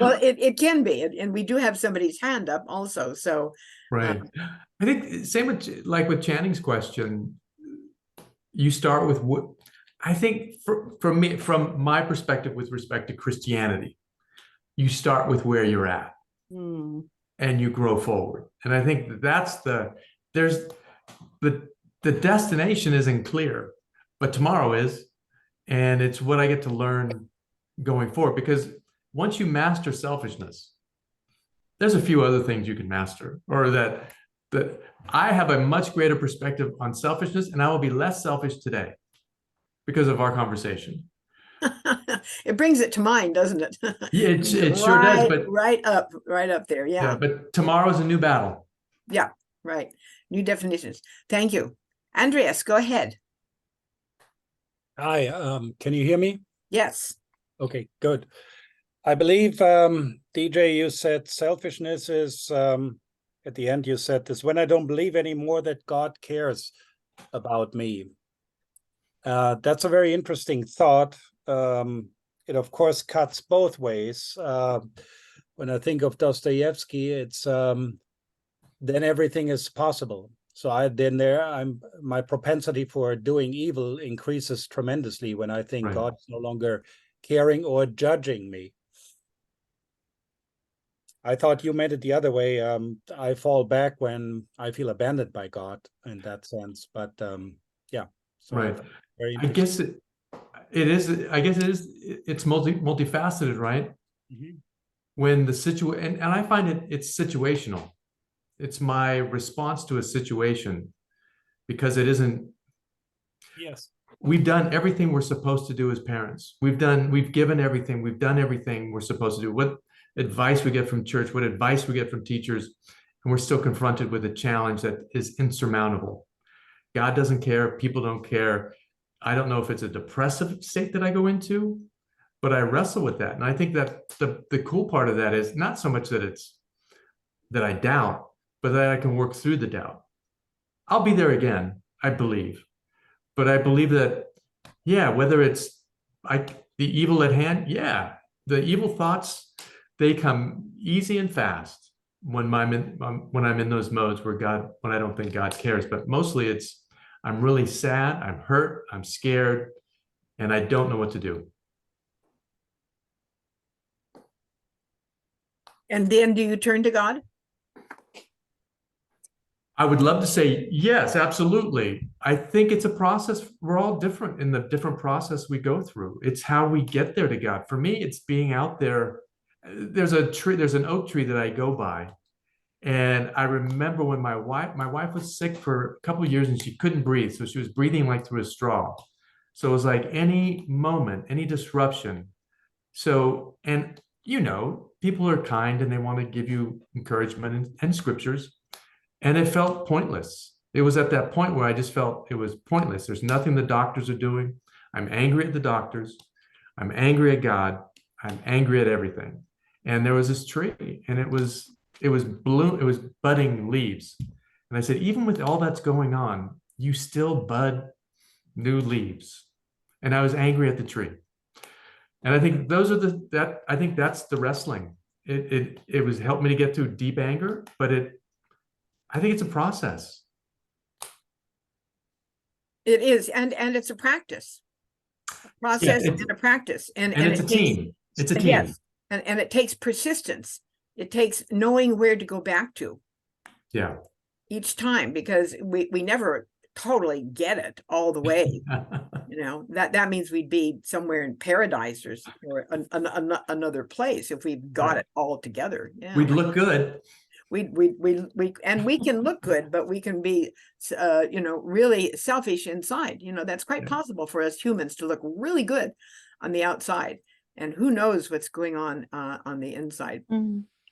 Well, it can be, and we do have somebody's hand up also, so. Right. I think same with Channing's question, you start with what, I think for me, from my perspective with respect to Christianity, you start with where you're at and you grow forward. And I think that's the destination isn't clear, but tomorrow is. And it's what I get to learn going forward, because once you master selfishness, there's a few other things you can master, or that I have a much greater perspective on selfishness, and I will be less selfish today because of our conversation. It brings it to mind, doesn't it? Yeah, it sure does, but right up there. Yeah. But tomorrow's a new battle. Yeah, right. New definitions. Thank you. Andreas, go ahead. Hi, can you hear me? Yes. Okay, good. I believe, DJ, you said selfishness is, at the end you said this, when I don't believe anymore that God cares about me. That's a very interesting thought. It, of course, cuts both ways. When I think of Dostoevsky, it's then everything is possible. So my propensity for doing evil increases tremendously when I think Right. God is no longer caring or judging me. I thought you meant it the other way. I fall back when I feel abandoned by God in that sense. But yeah, so Right. very I guess interesting. it's multifaceted, right? Mhm. When the situation, and I find it's situational. It's my response to a situation, because it isn't. Yes. We've done everything we're supposed to do as parents. We've given everything. We've done everything we're supposed to do. What advice we get from church, what advice we get from teachers, and we're still confronted with a challenge that is insurmountable. God doesn't care. People don't care. I don't know if it's a depressive state that I go into, but I wrestle with that. And I think that the cool part of that is not so much that I doubt, but that I can work through the doubt. I'll be there again, I believe. But I believe that, yeah, whether it's the evil at hand, yeah, the evil thoughts, they come easy and fast when I'm in those modes when I don't think God cares. But mostly I'm really sad, I'm hurt, I'm scared, and I don't know what to do. And then do you turn to God? I would love to say yes, absolutely. I think it's a process. We're all different in the different process we go through. It's how we get there to God. For me, it's being out there. There's an oak tree that I go by. And I remember when my wife was sick for a couple of years and she couldn't breathe. So she was breathing like through a straw. So it was like any moment, any disruption. So, and people are kind and they want to give you encouragement and scriptures. And it felt pointless. It was at that point where I just felt it was pointless. There's nothing the doctors are doing. I'm angry at the doctors. I'm angry at God. I'm angry at everything. And there was this tree, and it was budding leaves. And I said, even with all that's going on, you still bud new leaves. And I was angry at the tree. And I think I think that's the wrestling. It was helped me to get through deep anger, but I think it's a process. It is, and it's a practice. Process and a practice. And it's a team. It's a team. Yes. And it takes persistence. It takes knowing where to go back to. Yeah. Each time, because we never totally get it all the way. That means we'd be somewhere in paradise or another place if we got it all together. Yeah. We'd look good. We can look good, but we can be really selfish inside. That's quite possible for us humans to look really good on the outside, and who knows what's going on the inside.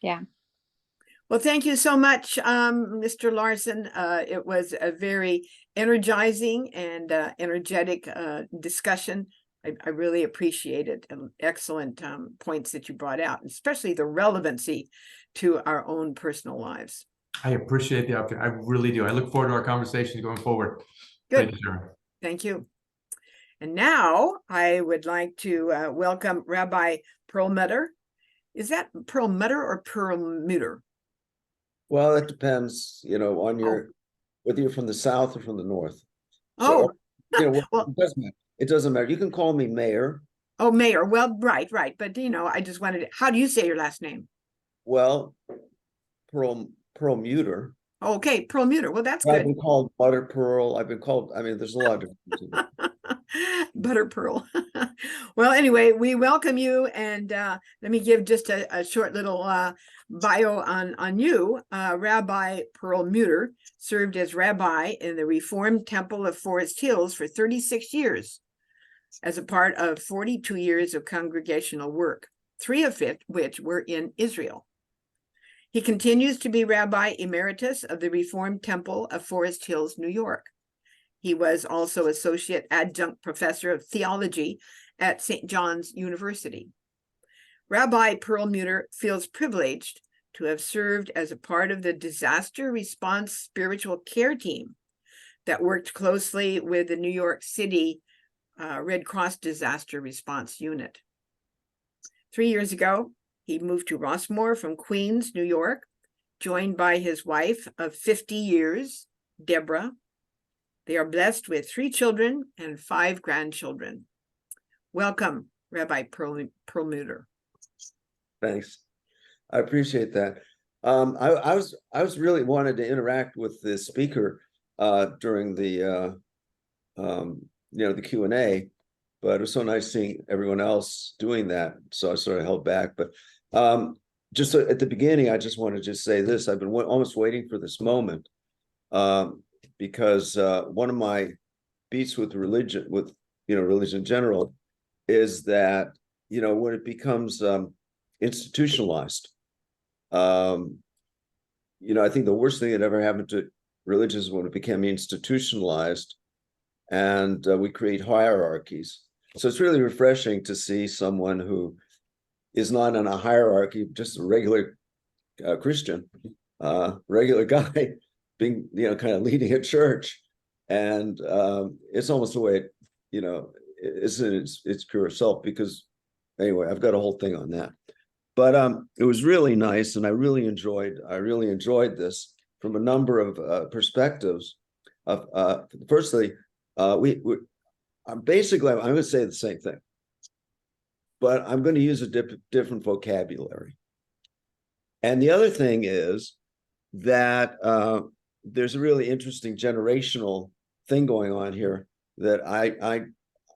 Yeah. Well, thank you so much, Mr. Larsen. It was a very energizing and energetic discussion. I really appreciate it. Excellent points that you brought out, especially the relevancy to our own personal lives. I appreciate the opportunity. I really do. I look forward to our conversation going forward. Good. Thank you, Sharon. Thank you. And now I would like to welcome Rabbi Prelmuter. Is that Prelmuter or Prelmuter? Well, it depends, on whether you're from the south or from the north. So, well, it doesn't matter. You can call me Mayor. Oh, Mayor. Well, right. But I just wanted to, how do you say your last name? Well, Prelmuter. Okay, Prelmuter. Well, that's good. I've been called Butter Pearl. There's a lot of different Butter Pearl. Well, anyway, we welcome you, and let me give just a short little bio on you. Rabbi Prelmuter served as rabbi in the Reformed Temple of Forest Hills for 36 years as a part of 42 years of congregational work, 3 of which were in Israel. He continues to be Rabbi Emeritus of the Reformed Temple of Forest Hills, New York. He was also Associate Adjunct Professor of Theology at St. John's University. Rabbi Prelmuter feels privileged to have served as a part of the disaster response spiritual care team that worked closely with the New York City Red Cross Disaster Response Unit. 3 years ago, he moved to Rossmore from Queens, New York, joined by his wife of 50 years, Deborah. They are blessed with 3 children and 5 grandchildren. Welcome, Rabbi Prelmuter. Thanks. I appreciate that. I was really wanted to interact with the speaker during the the Q&A, but it was so nice seeing everyone else doing that, so I sort of held back. But just at the beginning, I just want to just say this: I've been almost waiting for this moment, because one of my beats with religion, religion in general, is that when it becomes institutionalized, I think the worst thing that ever happened to religion is when it became institutionalized, and we create hierarchies. So it's really refreshing to see someone who is not in a hierarchy, just a regular Christian, regular guy, being kind of leading a church, and it's almost the way it's its pure self. Because anyway, I've got a whole thing on that. But it was really nice, and I really enjoyed this from a number of perspectives. Firstly, I'm going to say the same thing, but I'm going to use a different vocabulary. And the other thing is that there's a really interesting generational thing going on here, that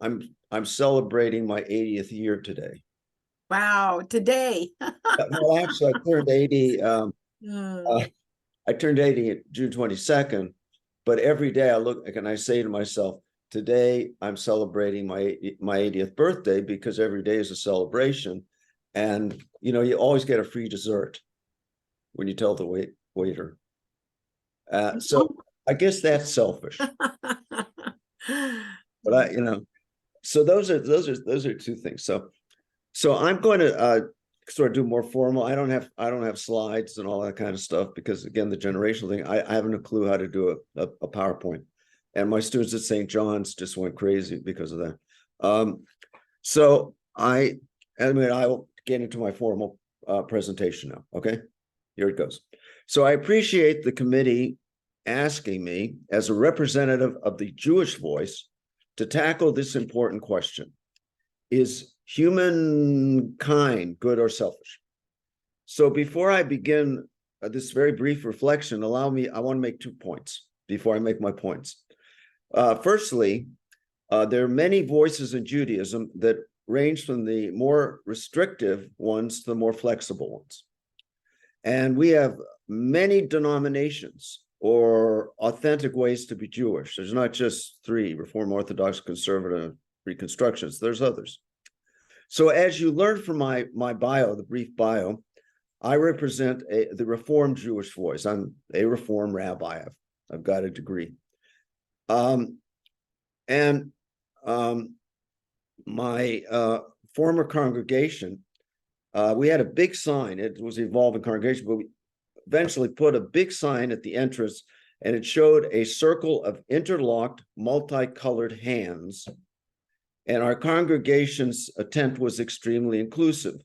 I'm celebrating my 80th year today. Wow, today. Well, actually, I turned 80. I turned 80 June 22nd, but every day I look and I say to myself, today I'm celebrating my 80th birthday, because every day is a celebration. And you always get a free dessert when you tell the waiter. So I guess that's selfish. But so those are 2 things. So I'm going to sort of do more formal. I don't have slides and all that kind of stuff, because again, the generational thing, I haven't a clue how to do a PowerPoint, and my students at St. John's just went crazy because of that. So I will get into my formal presentation now. Okay, here it goes. So I appreciate the committee asking me, as a representative of the Jewish voice, to tackle this important question: is humankind good or selfish? So before I begin this very brief reflection, I want to make 2 points before I make my points. Firstly, there are many voices in Judaism that range from the more restrictive ones to the more flexible ones. And we have many denominations or authentic ways to be Jewish. There's not just 3: Reform, Orthodox, Conservative, Reconstructions. There's others. So as you learned from my bio, the brief bio, I represent the Reformed Jewish voice. I'm a Reformed rabbi. I've got a degree. My former congregation, we had a big sign. It was an evolving congregation, but we eventually put a big sign at the entrance, and it showed a circle of interlocked, multicolored hands. And our congregation's tent was extremely inclusive.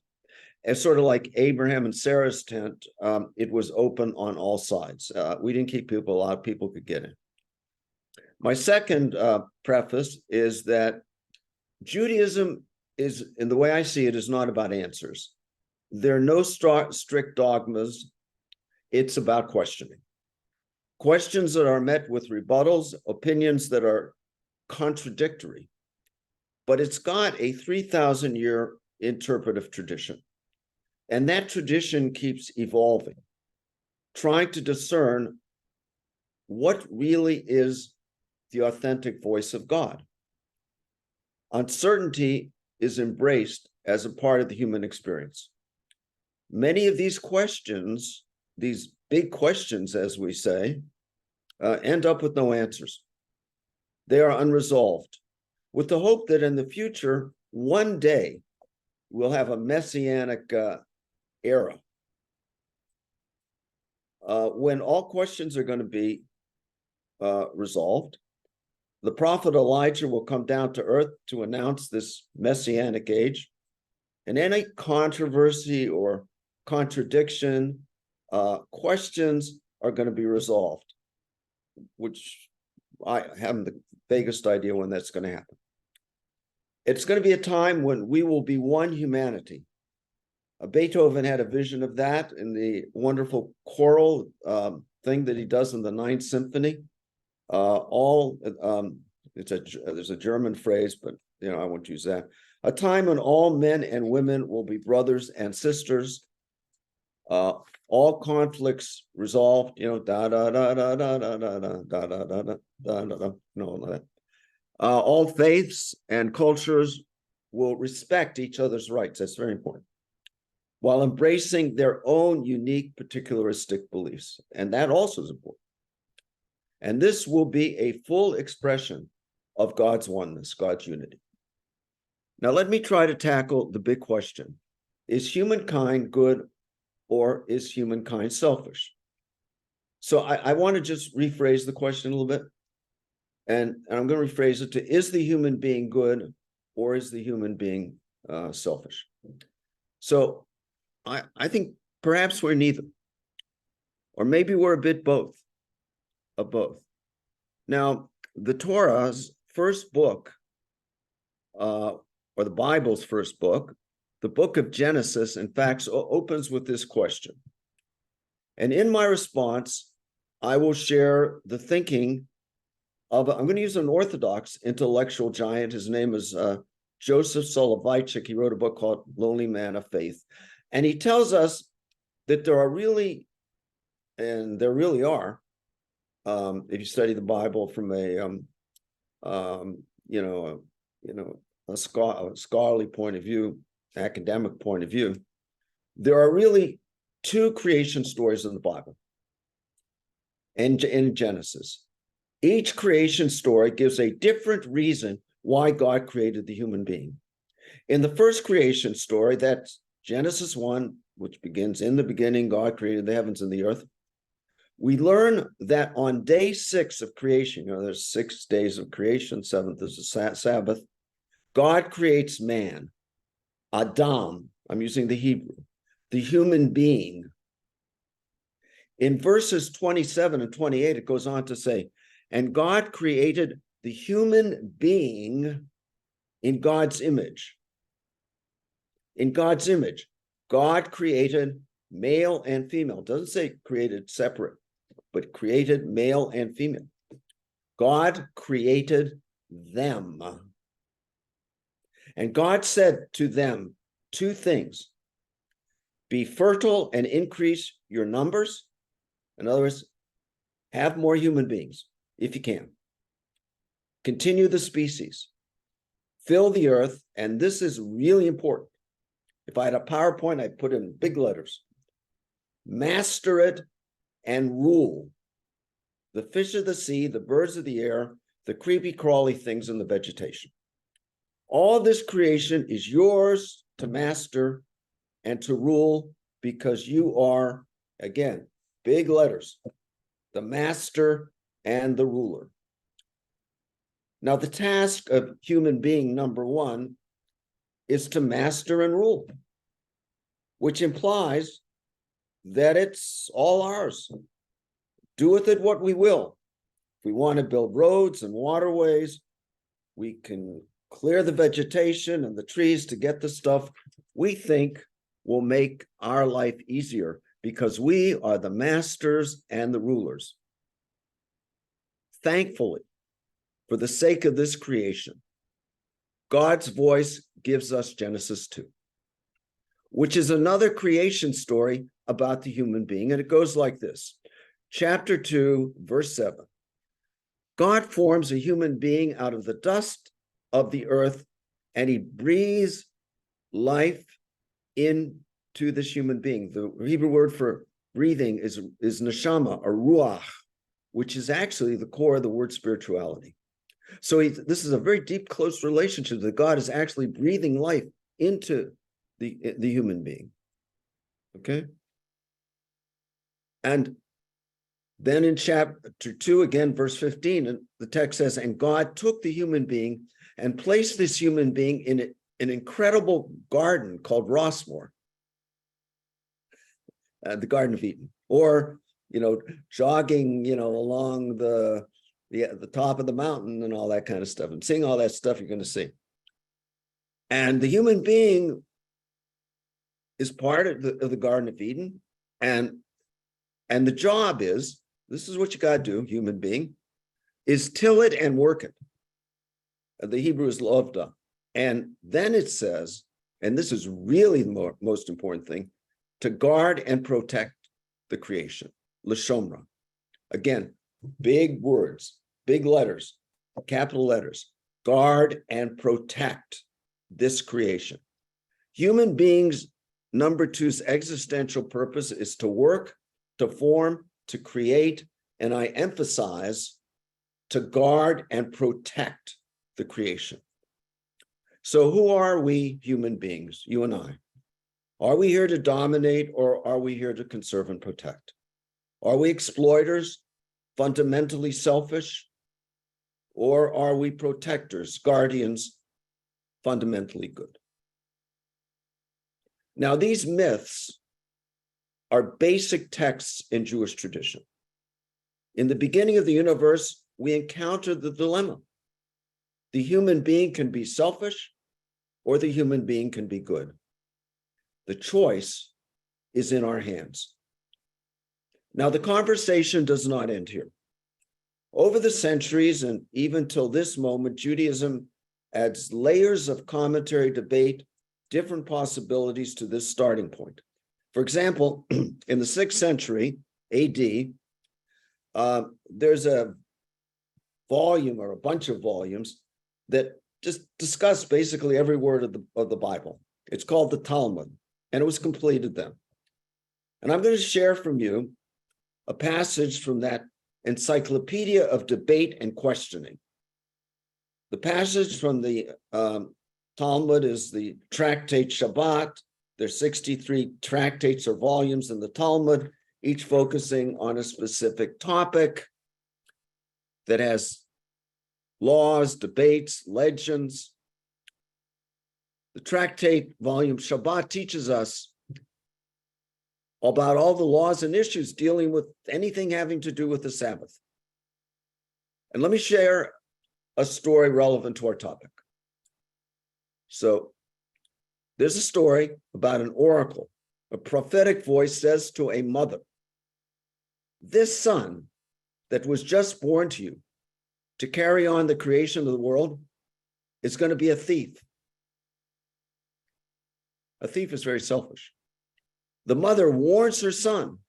It's sort of like Abraham and Sarah's tent. It was open on all sides. We didn't keep people out. People could get in. My second preface is that Judaism is, in the way I see it, is not about answers. There are no strict dogmas. It's about questioning. Questions that are met with rebuttals, opinions that are contradictory. But it's got a 3,000-year interpretive tradition. And that tradition keeps evolving, trying to discern what really is the authentic voice of God. Uncertainty is embraced as a part of the human experience. Many of these questions, these big questions, as we say, end up with no answers. They are unresolved, with the hope that in the future, one day, we'll have a messianic era when all questions are going to be resolved. The prophet Elijah will come down to earth to announce this messianic age, and any controversy or contradiction, questions are going to be resolved. which I haven't the vaguest idea when that's going to happen. It's going to be a time when we will be one humanity. Beethoven had a vision of that in the wonderful choral thing that he does in the Ninth Symphony. There's a German phrase, but I won't use that. A time when all men and women will be brothers and sisters. All conflicts resolved. All faiths and cultures will respect each other's rights. That's very important, while embracing their own unique particularistic beliefs. And that also is important. And this will be a full expression of God's oneness, God's unity. Now, let me try to tackle the big question. Is humankind good, or is humankind selfish? So I want to just rephrase the question a little bit. And I'm going to rephrase it to, is the human being good, or is the human being selfish? So I think perhaps we're neither. Or maybe we're a bit both, of both. Now, the Torah's first book, or the Bible's first book, the book of Genesis, in fact, opens with this question. And in my response, I will share the thinking of, I'm going to use an Orthodox intellectual giant. His name is Joseph Soloveitchik. He wrote a book called Lonely Man of Faith. And he tells us that there are really, and there really are, if you study the Bible from a scholarly point of view, academic point of view, there are really two creation stories in the Bible and in Genesis. Each creation story gives a different reason why God created the human being. In the first creation story, that's Genesis 1, which begins, in the beginning, God created the heavens and the earth. We learn that on day 6 of creation, there's 6 days of creation, 7th is the Sabbath, God creates man, Adam, I'm using the Hebrew, the human being. In verses 27 and 28, it goes on to say, and God created the human being in God's image. In God's image, God created male and female. It doesn't say created separate, but created male and female. God created them. And God said to them 2 things. Be fertile and increase your numbers. In other words, have more human beings if you can. Continue the species. Fill the earth, and this is really important. If I had a PowerPoint, I'd put in big letters. Master it and rule the fish of the sea, the birds of the air, the creepy crawly things in the vegetation. All this creation is yours to master and to rule, because you are, again, big letters, the master and the ruler. Now, the task of human being number 1 is to master and rule, which implies that it's all ours. Do with it what we will. If we want to build roads and waterways, we can clear the vegetation and the trees to get the stuff we think will make our life easier, because we are the masters and the rulers. Thankfully, for the sake of this creation, God's voice gives us Genesis 2, which is another creation story about the human being. And it goes like this. Chapter 2, verse 7. God forms a human being out of the dust of the earth, and he breathes life into this human being. The Hebrew word for breathing is neshama, or ruach, which is actually the core of the word spirituality. So this is a very deep, close relationship that God is actually breathing life into the human being. Okay? And then in chapter 2, again, verse 15, and the text says, and God took the human being and placed this human being in an incredible garden called Rossmore, the Garden of Eden. Or jogging, along the top of the mountain and all that kind of stuff. And seeing all that stuff you're going to see. And the human being is part of the Garden of Eden. And the job is, this is what you got to do, human being, is till it and work it. The Hebrew is lovda. And then it says, and this is really the most important thing, to guard and protect the creation, l'shomra. Again, big words, big letters, capital letters, guard and protect this creation. Human beings, number two's existential purpose is to work, to form, to create, and I emphasize, to guard and protect the creation. So who are we human beings, you and I? Are we here to dominate, or are we here to conserve and protect? Are we exploiters, fundamentally selfish, or are we protectors, guardians, fundamentally good? Now, these myths are basic texts in Jewish tradition. In the beginning of the universe, we encountered the dilemma. The human being can be selfish, or the human being can be good. The choice is in our hands. Now, the conversation does not end here. Over the centuries, and even till this moment, Judaism adds layers of commentary, debate, different possibilities to this starting point. For example, in the 6th century AD, there's a volume or a bunch of volumes that just discuss basically every word of the Bible. It's called the Talmud, and it was completed then. And I'm going to share from you a passage from that encyclopedia of debate and questioning. The passage from the Talmud is the tractate Shabbat. There's 63 tractates or volumes in the Talmud, each focusing on a specific topic that has laws, debates, legends. The tractate volume Shabbat teaches us about all the laws and issues dealing with anything having to do with the Sabbath. And let me share a story relevant to our topic. So there's a story about an oracle. A prophetic voice says to a mother, "This son that was just born to you to carry on the creation of the world is going to be a thief." A thief is very selfish. The mother warns her son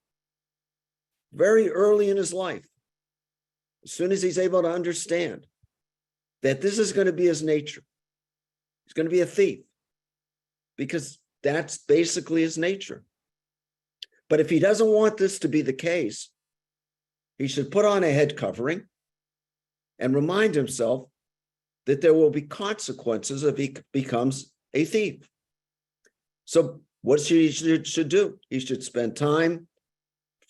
very early in his life, as soon as he's able to understand that this is going to be his nature. He's going to be a thief because that's basically his nature. But if he doesn't want this to be the case, he should put on a head covering and remind himself that there will be consequences if he becomes a thief. So what he should do? He should spend time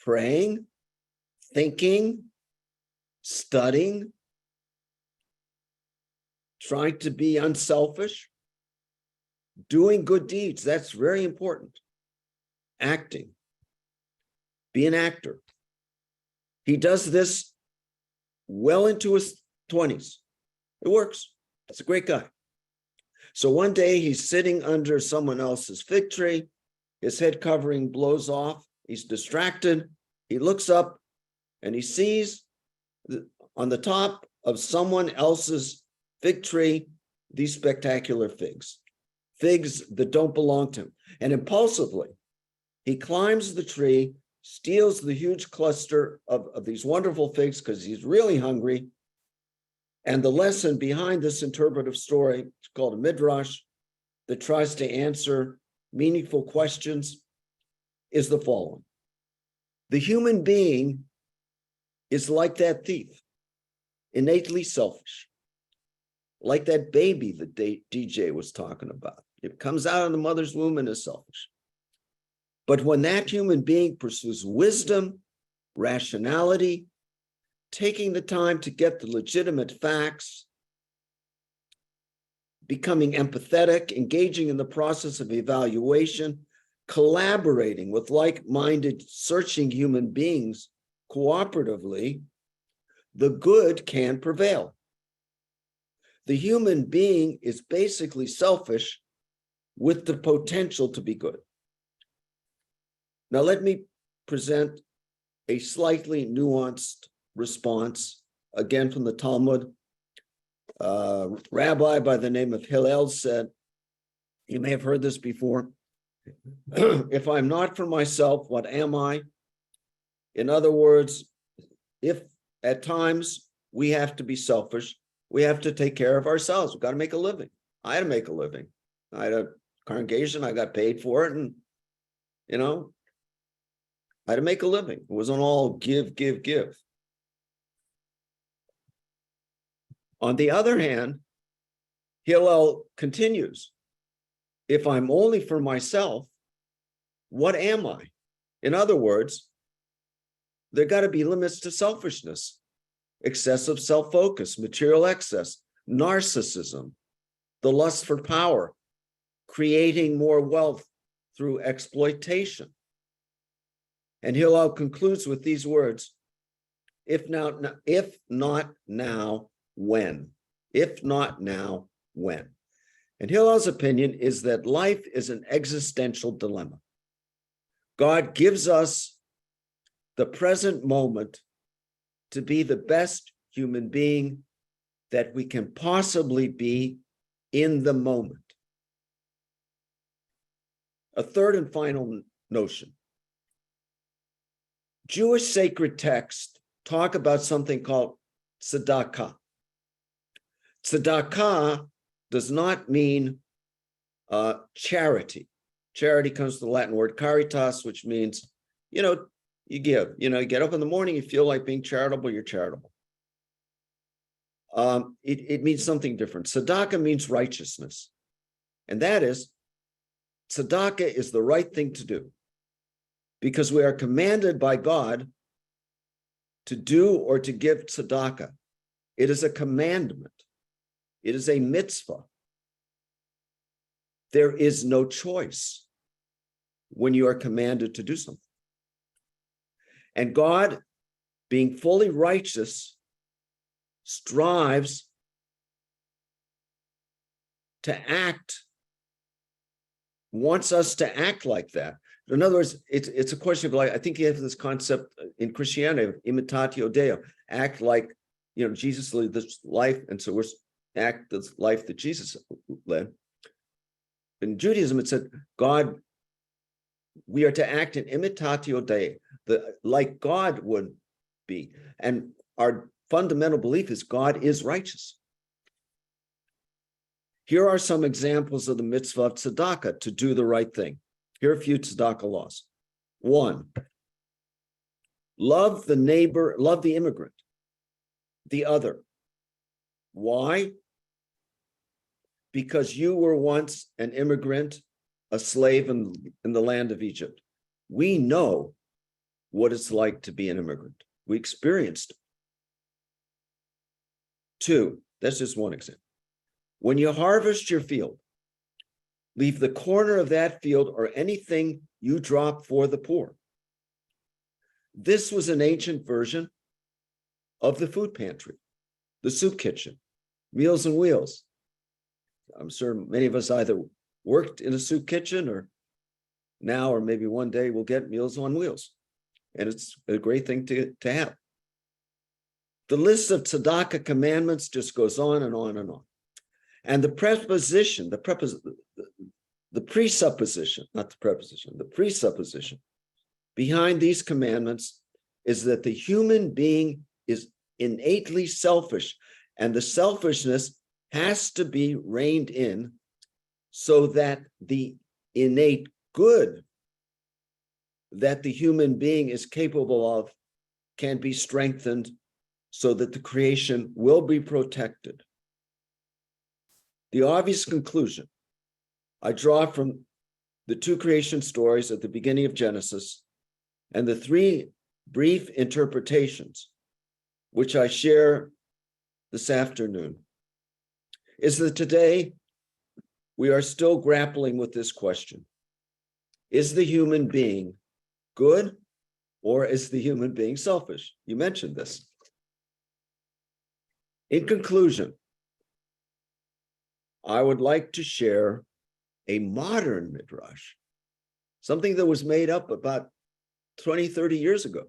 praying, thinking, studying, trying to be unselfish, doing good deeds. That's very important. Acting. Be an actor. He does this well into his 20s. It works. It's a great guy. So one day he's sitting under someone else's fig tree. His head covering blows off. He's distracted. He looks up and he sees on the top of someone else's fig tree these spectacular figs that don't belong to him. And impulsively, he climbs the tree, steals the huge cluster of these wonderful figs because he's really hungry. And the lesson behind this interpretive story, it's called a midrash, that tries to answer meaningful questions, is the following. The human being is like that thief, innately selfish, like that baby that DJ was talking about. It comes out of the mother's womb and is selfish. But when that human being pursues wisdom, rationality, taking the time to get the legitimate facts, becoming empathetic, engaging in the process of evaluation, collaborating with like-minded, searching human beings cooperatively, the good can prevail. The human being is basically selfish with the potential to be good. Now, let me present a slightly nuanced response, again from the Talmud. Rabbi by the name of Hillel said, you may have heard this before, if I'm not for myself, what am I? In other words, if at times we have to be selfish, we have to take care of ourselves. We've got to make a living. I had to make a living. I had a congregation, I got paid for it, and I had to make a living. It wasn't all give, give, give. On the other hand, Hillel continues, if I'm only for myself, what am I? In other words, there got to be limits to selfishness, excessive self-focus, material excess, narcissism, the lust for power, creating more wealth through exploitation. And Hillel concludes with these words, if not now, when? If not now, when? And Hillel's opinion is that life is an existential dilemma. God gives us the present moment to be the best human being that we can possibly be in the moment. A third and final notion. Jewish sacred texts talk about something called tzedakah. Tzedakah does not mean charity. Charity comes from the Latin word caritas, which means, you give. You get up in the morning, you feel like being charitable, you're charitable. It means something different. Tzedakah means righteousness. And that is, tzedakah is the right thing to do because we are commanded by God to do or to give tzedakah. It is a commandment. It is a mitzvah. There is no choice when you are commanded to do something. And God, being fully righteous, strives to act, wants us to act like that. In other words, it's a question of, like, I think you have this concept in Christianity of imitatio Deo, act like, Jesus lived this life, and so we're act the life that Jesus led. In Judaism, it said, God, we are to act in imitatio Dei, like God would be. And our fundamental belief is God is righteous. Here are some examples of the mitzvah of tzedakah, to do the right thing. Here are a few tzedakah laws. 1, love the neighbor, love the immigrant, the other. Why? Because you were once an immigrant, a slave in the land of Egypt. We know what it's like to be an immigrant. We experienced it. 2, that's just one example. When you harvest your field, leave the corner of that field or anything you drop for the poor. This was an ancient version of the food pantry, the soup kitchen, Meals on Wheels. I'm sure many of us either worked in a soup kitchen or now, or maybe one day we'll get Meals on Wheels. And it's a great thing to have. The list of tzedakah commandments just goes on and on and on. And the presupposition behind these commandments is that the human being is innately selfish, and the selfishness has to be reined in so that the innate good that the human being is capable of can be strengthened so that the creation will be protected. The obvious conclusion I draw from the 2 creation stories at the beginning of Genesis and the 3 brief interpretations, which I share this afternoon, is that today we are still grappling with this question. Is the human being good Or is the human being selfish? You mentioned this. In conclusion, I would like to share a modern midrash, something that was made up about 20, 30 years ago.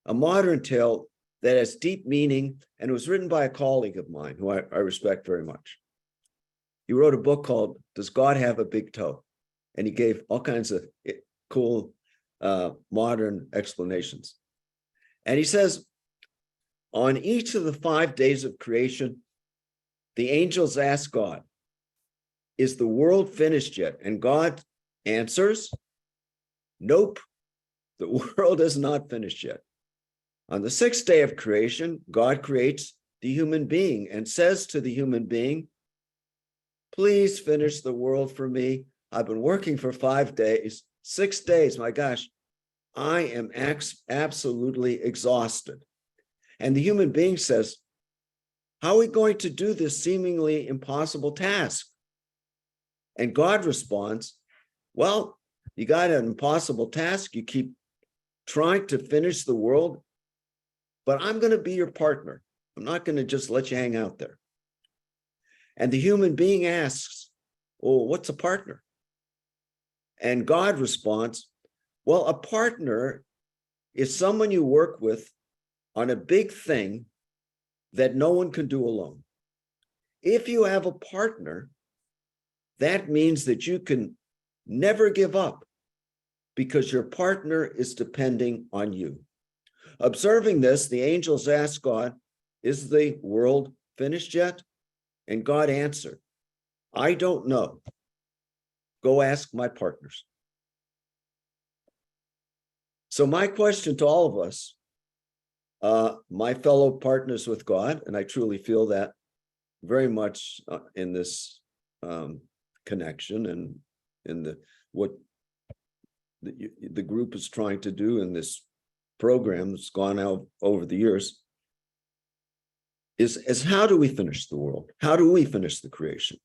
A modern tale that has deep meaning, and it was written by a colleague of mine who I respect very much. He wrote a book called Does God Have a Big Toe? And he gave all kinds of cool modern explanations. And he says, on each of the 5 days of creation, the angels ask God, is the world finished yet? And God answers, nope, the world is not finished yet. On the 6th day of creation, God creates the human being and says to the human being, please finish the world for me. I've been working for 5 days, 6 days, my gosh, I am absolutely exhausted. And the human being says, how are we going to do this seemingly impossible task? And God responds, well, you got an impossible task. You keep trying to finish the world, but I'm going to be your partner. I'm not going to just let you hang out there. And the human being asks, oh, what's a partner? And God responds, well, a partner is someone you work with on a big thing that no one can do alone. If you have a partner, that means that you can never give up because your partner is depending on you. Observing this, the angels asked God, is the world finished yet? And God answered, I don't know. Go ask my partners. So my question to all of us, my fellow partners with God, and I truly feel that very much in this connection and in what the group is trying to do in this program that's gone out over the years, is how do we finish the world? How do we finish the creation?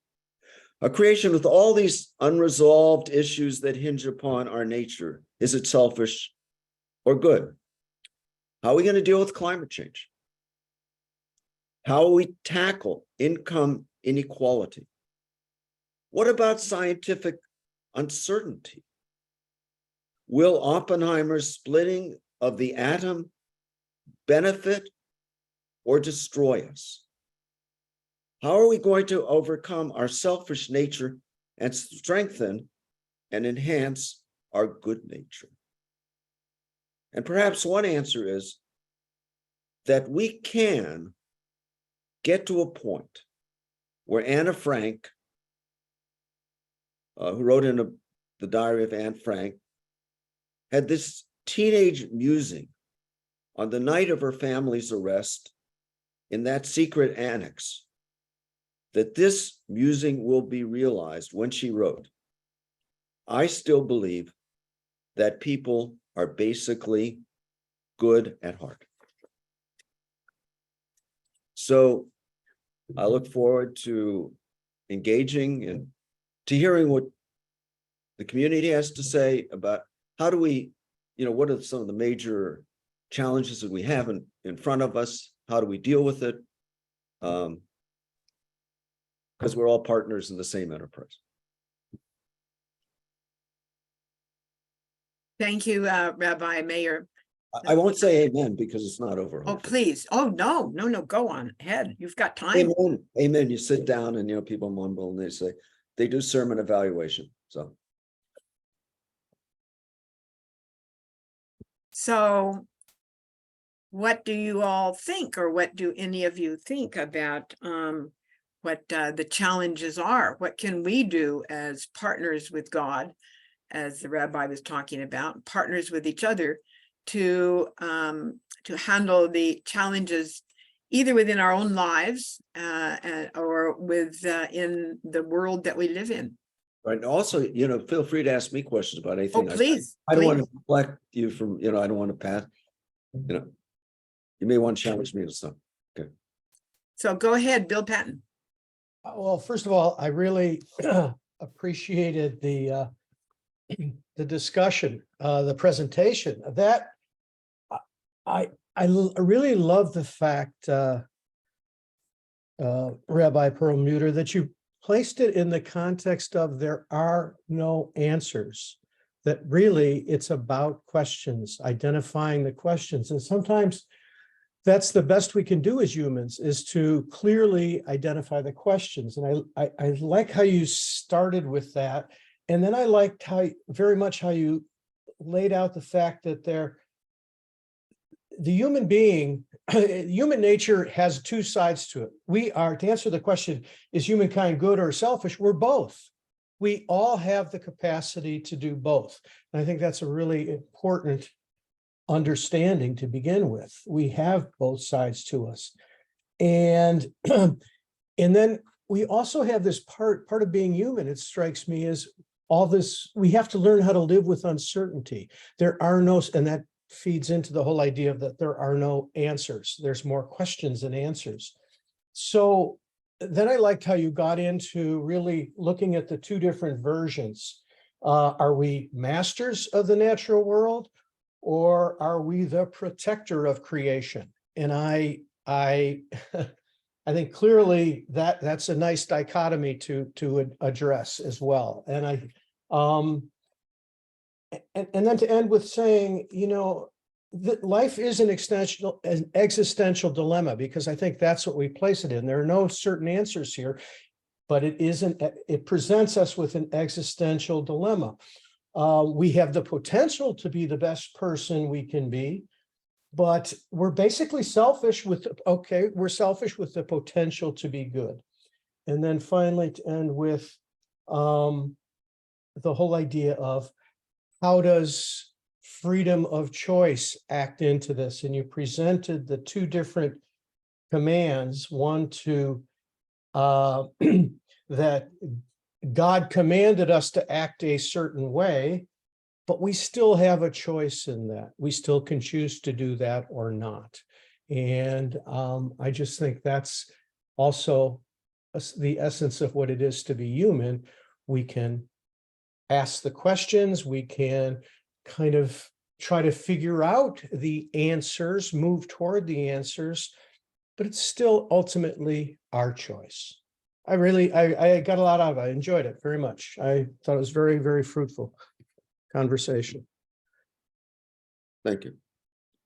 A creation with all these unresolved issues that hinge upon our nature. Is it selfish or good? How are we going to deal with climate change? How will we tackle income inequality? What about scientific uncertainty? Will Oppenheimer's splitting of the atom benefit or destroy us? How are we going to overcome our selfish nature and strengthen and enhance our good nature? And perhaps one answer is that we can get to a point where Anna Frank, who wrote in the diary of Anne Frank, had this teenage musing on the night of her family's arrest in that secret annex, that this musing will be realized when she wrote, I still believe that people are basically good at heart. So I look forward to engaging and to hearing what the community has to say about how do we, what are some of the major challenges that we have in front of us? How do we deal with it? Because we're all partners in the same enterprise. Thank you, Rabbi Mayer. I won't say amen because it's not over. Oh, please. Oh, no, go on ahead. You've got time. Amen. Amen. You sit down and, people mumble and they say, they do sermon evaluation. So what do you all think, or what do any of you think about what the challenges are? What can we do as partners with God, as the rabbi was talking about, partners with each other to handle the challenges either within our own lives or in the world that we live in? Right. And also, feel free to ask me questions about anything. Oh, please. I don't want to deflect you from, I don't want to pass, you may want to challenge me to something. Okay. So go ahead, Bill Patton. Well, first of all, I really appreciated the the discussion, the presentation that I really love the fact, Rabbi Prelmuter, that you placed it in the context of there are no answers, that really it's about questions, identifying the questions. And sometimes that's the best we can do as humans, is to clearly identify the questions. And I like how you started with that. And then I liked very much how you laid out the fact that the human being, human nature has two sides to it. We are, to answer the question, is humankind good or selfish? We're both. We all have the capacity to do both. And I think that's a really important understanding to begin with. We have both sides to us. And, and then we also have this part of being human, it strikes me, is all this, we have to learn how to live with uncertainty. There are no, and that feeds into the whole idea of that there are no answers. There's more questions than answers. So then I liked how you got into really looking at the two different versions. Are we masters of the natural world, or are we the protector of creation? And I think clearly that's a nice dichotomy to address as well. And and then to end with saying, you know, that life is an existential dilemma, because I think that's what we place it in. There are no certain answers here, but it presents us with an existential dilemma. We have the potential to be the best person we can be, but we're basically selfish with, we're selfish with the potential to be good. And then finally, to end with the whole idea of how does freedom of choice act into this? And you presented the two different commands, one to that God commanded us to act a certain way, but we still have a choice in that. We still can choose to do that or not. And I just think that's also the essence of what it is to be human. We can ask the questions, we can kind of try to figure out the answers, move toward the answers, but it's still ultimately our choice. I got a lot out of it. I enjoyed it very much. I thought it was very, very fruitful conversation. Thank you.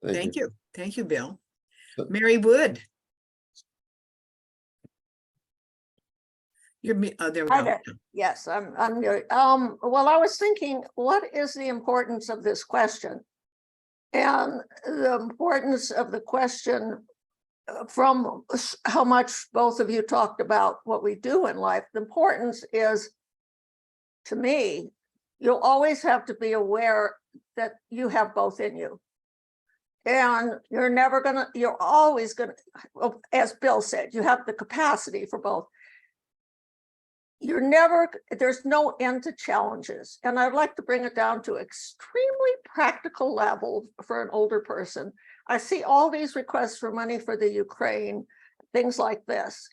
Thank you. Thank you, Bill. Uh, Mary Wood. You're there we Hi go. there. Yes, I'm good. Well, I was thinking, what is the importance of this question? And the importance of the question from how much both of you talked about what we do in life, the importance is, to me, you'll always have to be aware that you have both in you. And you're always gonna, well, as Bill said, you have the capacity for both. There's no end to challenges. And I'd like to bring it down to extremely practical level for an older person. I see all these requests for money for the Ukraine, things like this.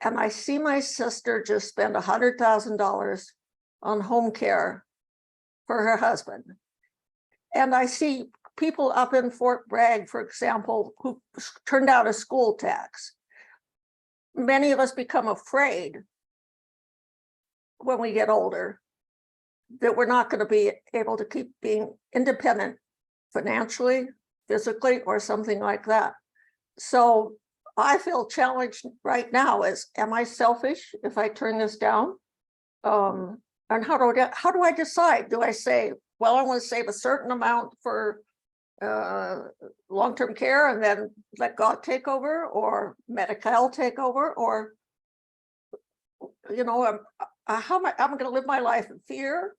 And I see my sister just spend $100,000 on home care for her husband. And I see people up in Fort Bragg, for example, who turned out a school tax. Many of us become afraid when we get older that we're not going to be able to keep being independent financially, physically, or something like that. So I feel challenged right now is, am I selfish if I turn this down? And how do I decide? Do I say, well, I want to save a certain amount for long-term care and then let God take over, or Medi-Cal take over, or, you know, how am I'm going to live my life in fear?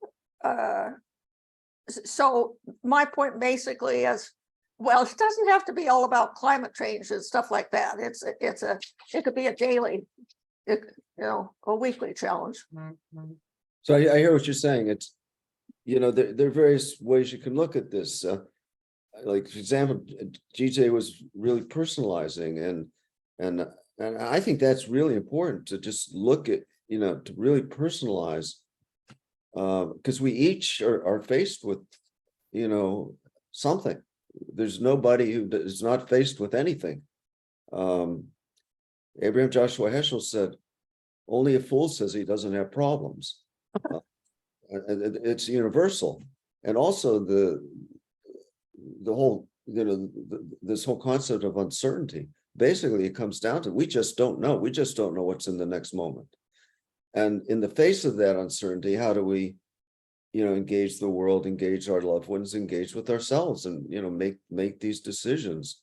So my point basically is, well, it doesn't have to be all about climate change and stuff like that. It could be a daily, a weekly challenge. So I hear what you're saying. It's, you know, there are various ways you can look at this. Like, for example, GJ was really personalizing, and I think that's really important to just look at, you know, to really personalize Because we each are faced with, something. There's nobody who is not faced with anything. Abraham Joshua Heschel said, only a fool says he doesn't have problems. It's universal. And also the whole, this whole concept of uncertainty, basically it comes down to, we just don't know. We just don't know what's in the next moment. And in the face of that uncertainty, how do we, engage the world, engage our loved ones, engage with ourselves, and, make these decisions?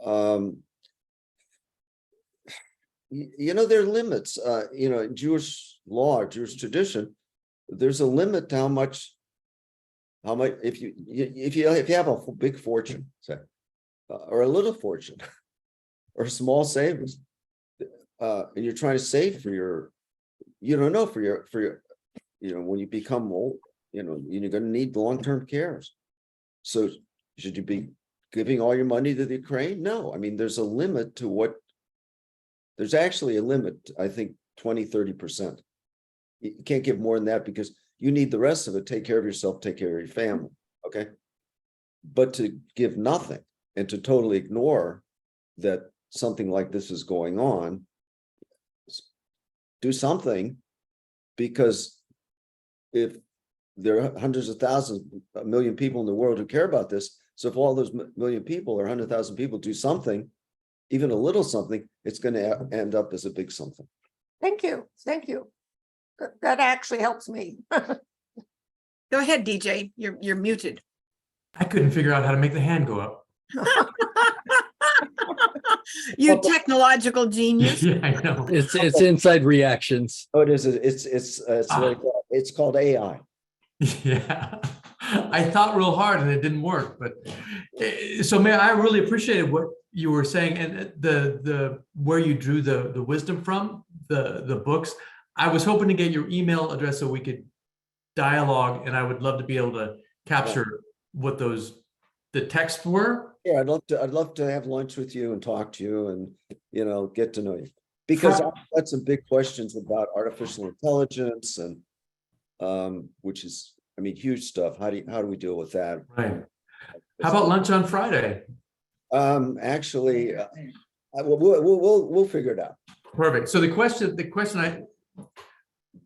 There are limits, in Jewish law, Jewish tradition, there's a limit to how much, if you have a big fortune, say, or a little fortune, or small savings, and you're trying to save for your, when you become old, you're going to need long-term care. So should you be giving all your money to the Ukraine? No, I mean, there's a limit to what, there's actually a limit, I think 20-30%. You can't give more than that because you need the rest of it. Take care of yourself, take care of your family, okay? But to give nothing and to totally ignore that something like this is going on, do something, because if there are hundreds of thousands, a million people in the world who care about this, so if all those million people or 100,000 people do something, even a little something, it's going to end up as a big something. Thank you. Thank you. That actually helps me. Go ahead, DJ. You're muted. I couldn't figure out how to make the hand go up. You technological genius. Yeah, I know. It's inside reactions. Oh, it is. It's called AI. Yeah, I thought real hard and it didn't work. But so, Mayor, I really appreciated what you were saying, and the where you drew the wisdom from, the books. I was hoping to get your email address so we could dialogue, and I would love to be able to capture what the texts were. Yeah, I'd love to have lunch with you and talk to you and, get to know you, because I've got some big questions about artificial intelligence and, which is, I mean, huge stuff. How do we deal with that? Right. How about lunch on Friday? Actually, we'll figure it out. Perfect. So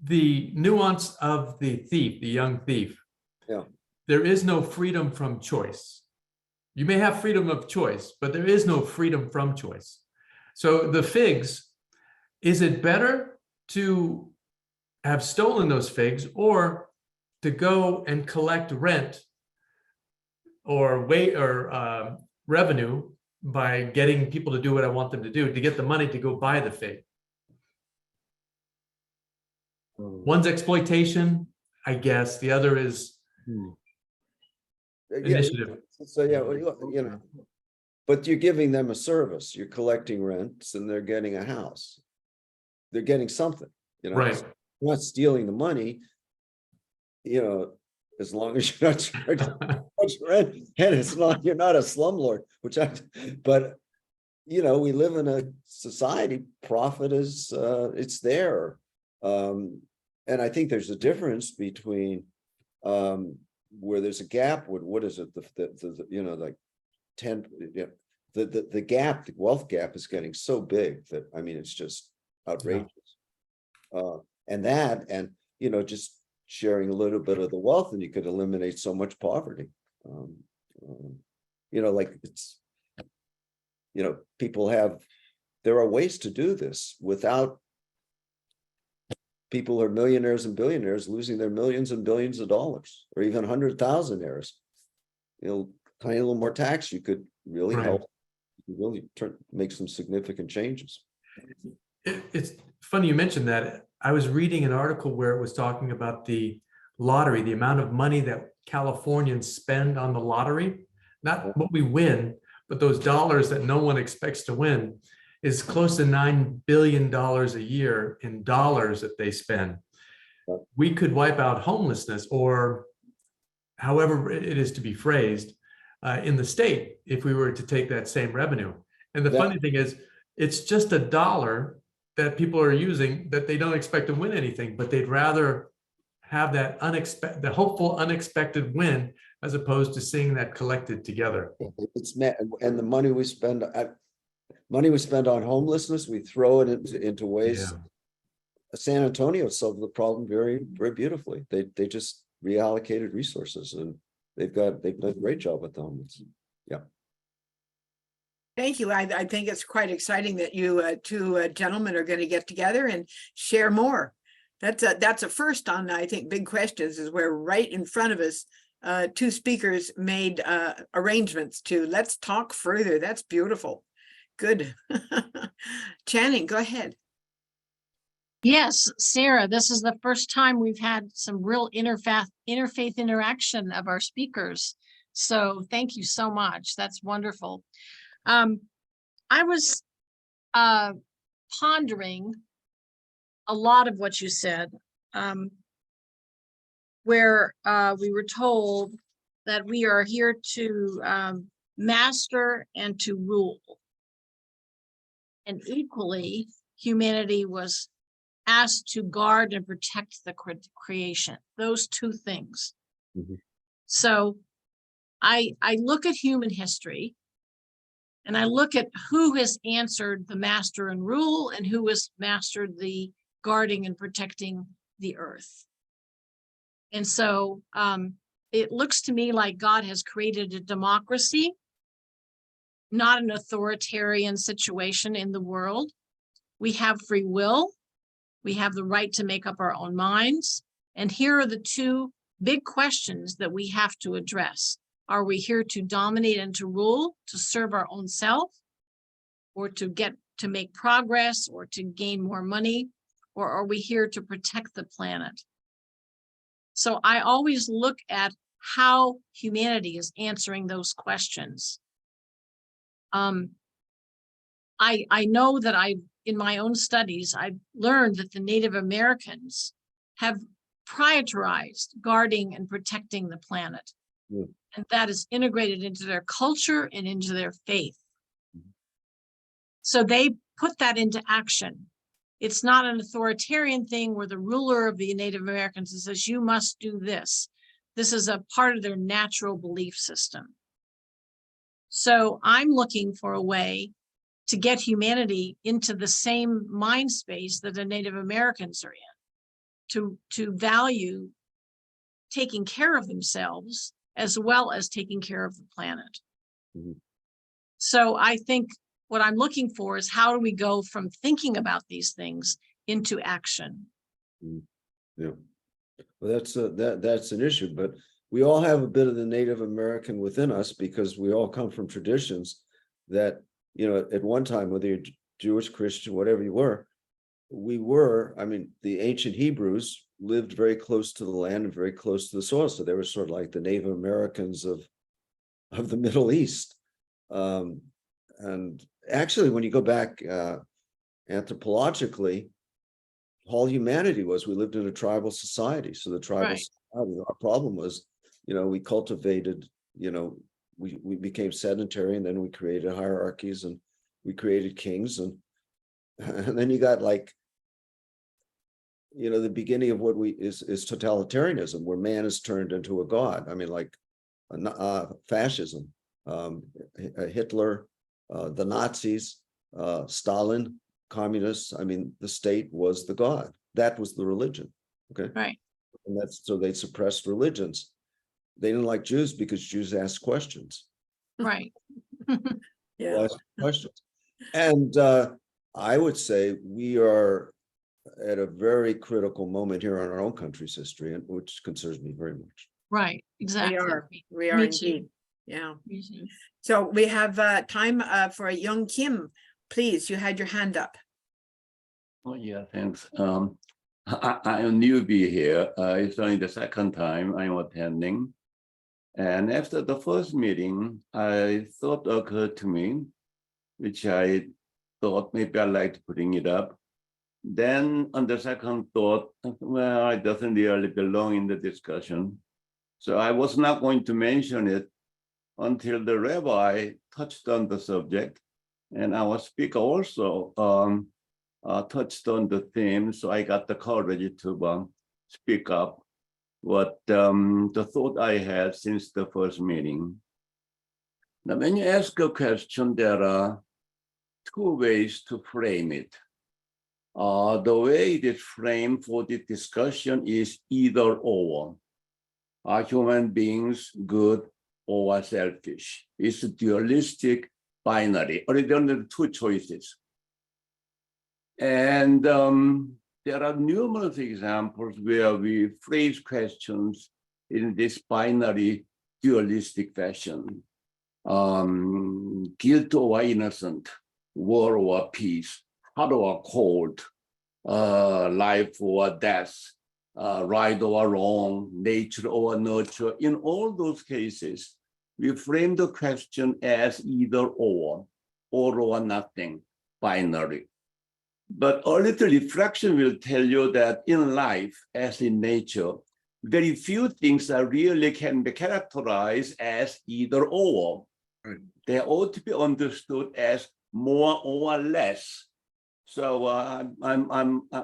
the nuance of the thief, the young thief. Yeah. There is no freedom from choice. You may have freedom of choice, but there is no freedom from choice. So the figs, is it better to have stolen those figs or to go and collect rent or revenue by getting people to do what I want them to do, to get the money to go buy the fig? One's exploitation, I guess. The other is initiative. So yeah, but you're giving them a service. You're collecting rents, and they're getting a house. They're getting something. Right. You're not stealing the money. As long as you're not charging much rent, and you're not a slumlord. But we live in a society. Profit is it's there. And I think there's a difference between where there's a gap. What is it? Like 10. The gap, the wealth gap, is getting so big that, I mean, it's just outrageous. And just sharing a little bit of the wealth, and you could eliminate so much poverty. Like it's, there are ways to do this without people who are millionaires and billionaires losing their millions and billions of dollars, or even 100,000-aires. Tiny little more tax, you could really help. You really make some significant changes. It's funny you mentioned that. I was reading an article where it was talking about the lottery, the amount of money that Californians spend on the lottery, not what we win, but those dollars that no one expects to win, is close to $9 billion a year in dollars that they spend. We could wipe out homelessness, or however it is to be phrased, in the state if we were to take that same revenue. And the funny thing is, it's just a dollar that people are using that they don't expect to win anything, but they'd rather have that unexpected, the hopeful unexpected win, as opposed to seeing that collected together. It's and the money we spend on homelessness, we throw it into ways. San Antonio solved the problem very, very beautifully. They just reallocated resources, and they've done a great job with the homeless. Yeah. Thank you. I think it's quite exciting that you two gentlemen are going to get together and share more. That's a first on, I think, Big Questions, is where right in front of us, two speakers made arrangements to let's talk further. That's beautiful. Good. Channing, go ahead. Yes, Sarah, this is the first time we've had some real interfaith interaction of our speakers. So thank you so much. That's wonderful. I was pondering a lot of what you said, where we were told that we are here to master and to rule. And equally, humanity was asked to guard and protect the creation, those two things. Mm-hmm. So I look at human history, and I look at who has answered the master and rule and who has mastered the guarding and protecting the earth. And so it looks to me like God has created a democracy, not an authoritarian situation in the world. We have free will. We have the right to make up our own minds. And here are the two big questions that we have to address. Are we here to dominate and to rule, to serve our own self, or to make progress, or to gain more money, or are we here to protect the planet? So I always look at how humanity is answering those questions. I know that in my own studies, I've learned that the Native Americans have prioritized guarding and protecting the planet. Yeah. And that is integrated into their culture and into their faith. So they put that into action. It's not an authoritarian thing where the ruler of the Native Americans says, you must do this. This is a part of their natural belief system. So I'm looking for a way to get humanity into the same mind space that the Native Americans are in, to value taking care of themselves as well as taking care of the planet. Mm-hmm. So I think what I'm looking for is how do we go from thinking about these things into action? Yeah, well, that's an issue, but we all have a bit of the Native American within us, because we all come from traditions that, at one time, whether you're Jewish, Christian, whatever you were, the ancient Hebrews lived very close to the land and very close to the soil. So they were sort of like the Native Americans of the Middle East. And actually, when you go back anthropologically, all humanity we lived in a tribal society. So the tribal society, our problem was, we cultivated, we became sedentary, and then we created hierarchies, and we created kings, and then you got the beginning of what is totalitarianism, where man is turned into a god. Fascism, Hitler, the Nazis, Stalin, communists. The state was the god. That was the religion. Okay. Right. And so they suppressed religions. They didn't like Jews because Jews asked questions. Right. Yeah. Asked questions. And I would say we are at a very critical moment here in our own country's history, and which concerns me very much. Right. Exactly. We are Me indeed. too. Yeah. Me too. So we have time for Young Kim. Please, you had your hand up. Oh, yeah, thanks. I'm a newbie here. It's only the second time I'm attending. And after the first meeting, I thought occurred to me, which I thought maybe I'd like to bring it up. Then on the second thought, well, it doesn't really belong in the discussion. So I was not going to mention it until the rabbi touched on the subject. And our speaker also touched on the theme. So I got the courage to speak up. what the thought I had since the first meeting. Now, when you ask a question, there are two ways to frame it. The way it is framed for the discussion is either or. Are human beings good or selfish? It's a dualistic binary, or there are two choices. And there are numerous examples where we phrase questions in this binary dualistic fashion. Guilt or innocent, war or peace, hot or cold, life or death, right or wrong, nature or nurture. In all those cases, we frame the question as either or nothing, binary. But a little reflection will tell you that in life, as in nature, very few things are really can be characterized as either or. Right. They ought to be understood as more or less. So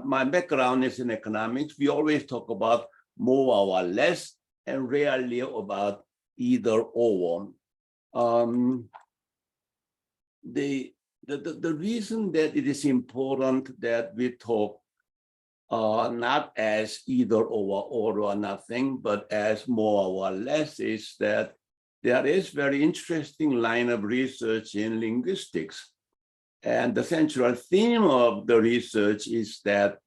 my background is in economics. We always talk about more or less and rarely about either or. The reason that it is important that we talk not as either or nothing, but as more or less is that there is very interesting line of research in linguistics. And the central theme of the research is that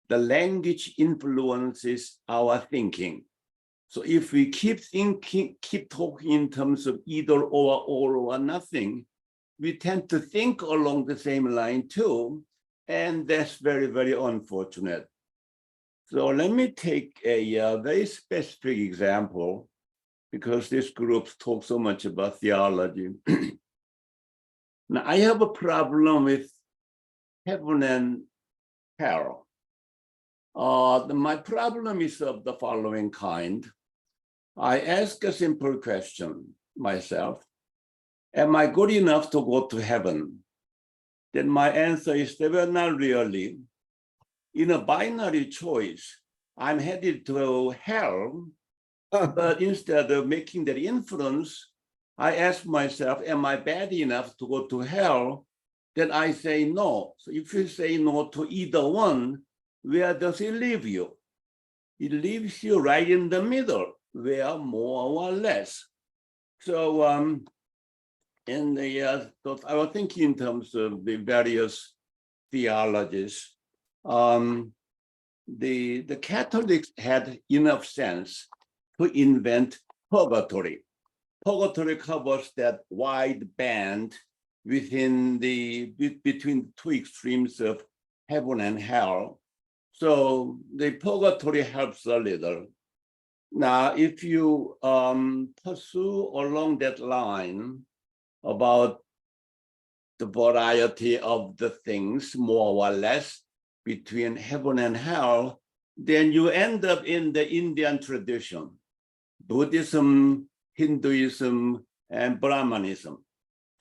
the language influences our thinking. So if we keep talking in terms of either or nothing, we tend to think along the same line too, and that's very, very unfortunate. So let me take a very specific example, because this group talks so much about theology. Now, I have a problem with heaven and hell. My problem is of the following kind. I ask a simple question myself. Am I good enough to go to heaven? Then my answer is, well, not really. In a binary choice, I'm headed to hell, but instead of making that inference, I ask myself, am I bad enough to go to hell? Then I say no. So if you say no to either one, where does it leave you? It leaves you right in the middle, where more or less. So I was thinking in terms of the various theologies. The Catholics had enough sense to invent purgatory. Purgatory covers that wide band between the two extremes of heaven and hell. So the purgatory helps a little. Now, if you pursue along that line about the variety of the things, more or less, between heaven and hell, then you end up in the Indian tradition, Buddhism, Hinduism, and Brahmanism.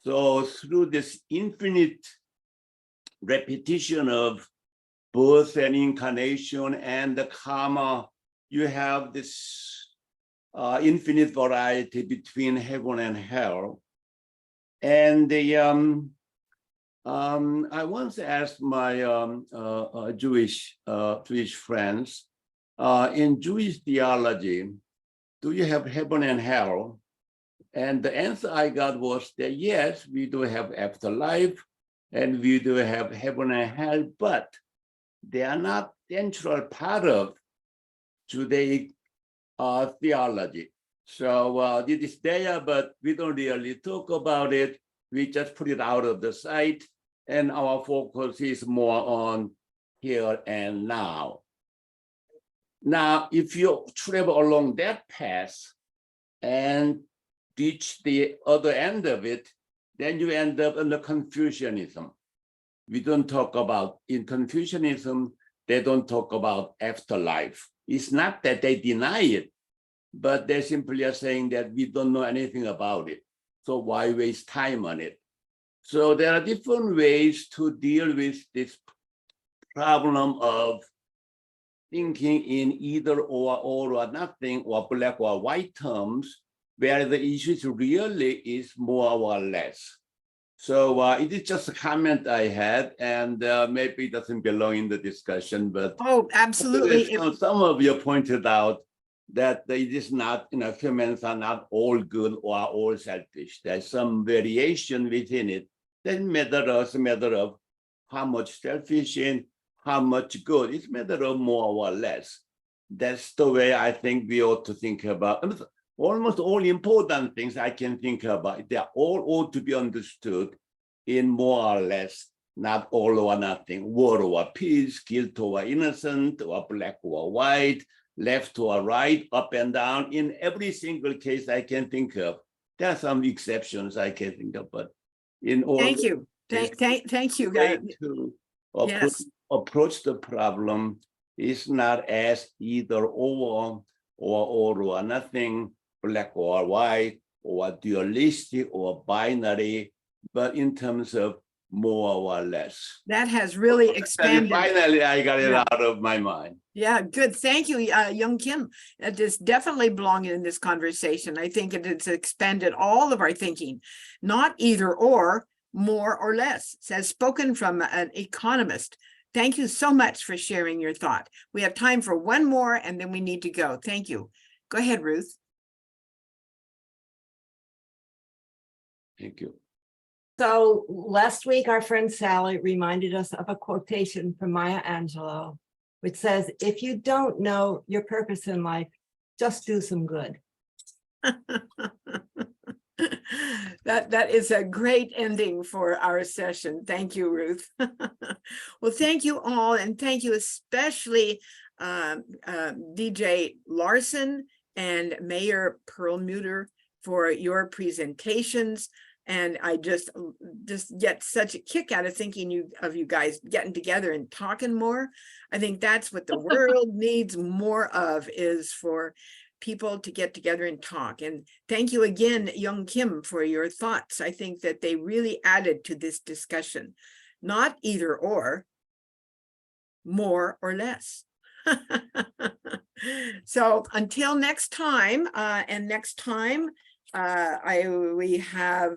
So through this infinite repetition of birth and incarnation and the karma, you have this infinite variety between heaven and hell. And I once asked my Jewish friends, in Jewish theology, do you have heaven and hell? And the answer I got was that yes, we do have afterlife, and we do have heaven and hell, but they are not central part of Judaic theology. So it is there, but we don't really talk about it. We just put it out of the sight, and our focus is more on here and now. Now, if you travel along that path and reach the other end of it, then you end up in the Confucianism. We don't talk about, in Confucianism, they don't talk about afterlife. It's not that they deny it, but they simply are saying that we don't know anything about it. So why waste time on it? So there are different ways to deal with this problem of thinking in either or, all or nothing, or black or white terms, where the issue really is more or less. So it is just a comment I had, and maybe it doesn't belong in the discussion, but Oh, absolutely. some of you pointed out that it is not, humans are not all good or all selfish. There's some variation within it. Then matter of how much selfish and how much good. It's matter of more or less. That's the way I think we ought to think about. Almost all important things I can think about, they all ought to be understood in more or less, not all or nothing, war or peace, guilt or innocent, or black or white, left or right, up and down. In every single case I can think of, there are some exceptions I can think of, but in all. Thank you. Thank you, guys. To Yes. approach the problem is not as either or all or nothing, black or white, or dualistic or binary, but in terms of more or less. That has really expanded. Finally, I got it Yeah. out of my mind. Yeah, good. Thank you, Young Kim. It is definitely belonging in this conversation. I think it has expanded all of our thinking, not either or, more or less, as spoken from an economist. Thank you so much for sharing your thought. We have time for one more and then we need to go. Thank you. Go ahead, Ruth. Thank you. So last week, our friend Sally reminded us of a quotation from Maya Angelou, which says, if you don't know your purpose in life, just do some good. That is a great ending for our session. Thank you, Ruth. Well, thank you all, and thank you especially DJ Larsen and Mayor Prelmuter for your presentations. And I just get such a kick out of thinking of you guys getting together and talking more. I think that's what the world needs more of, is for people to get together and talk. And thank you again, Young Kim, for your thoughts. I think that they really added to this discussion. Not either or, more or less. So until next time, we have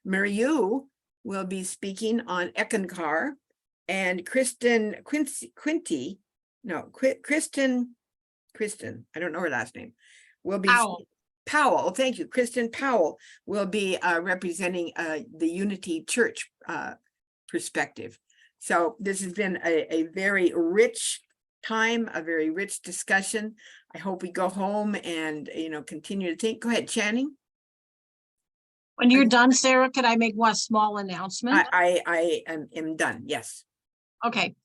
Mariu will be speaking on Ekankar, and Kristen, I don't know her last name, will be Powell. Thank you. Kristen Powell will be representing the Unity Church perspective. So this has been a very rich time, a very rich discussion. I hope we go home and, continue to think. Go ahead, Channing. When you're done, Sarah, could I make one small announcement? I am done. Yes. Okay.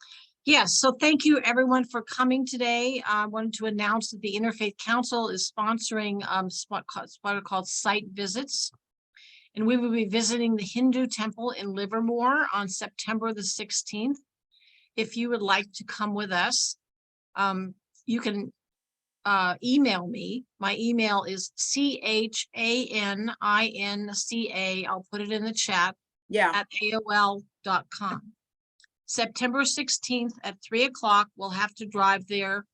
Yes. So thank you everyone for coming today. I wanted to announce that the Interfaith Council is sponsoring what are called site visits. And we will be visiting the Hindu temple in Livermore on September the 16th. If you would like to come with us, you can email me. My email is CHANINCA. I'll put it in the chat. Yeah. At AOL.com. September 16th at 3 o'clock. We'll have to drive there.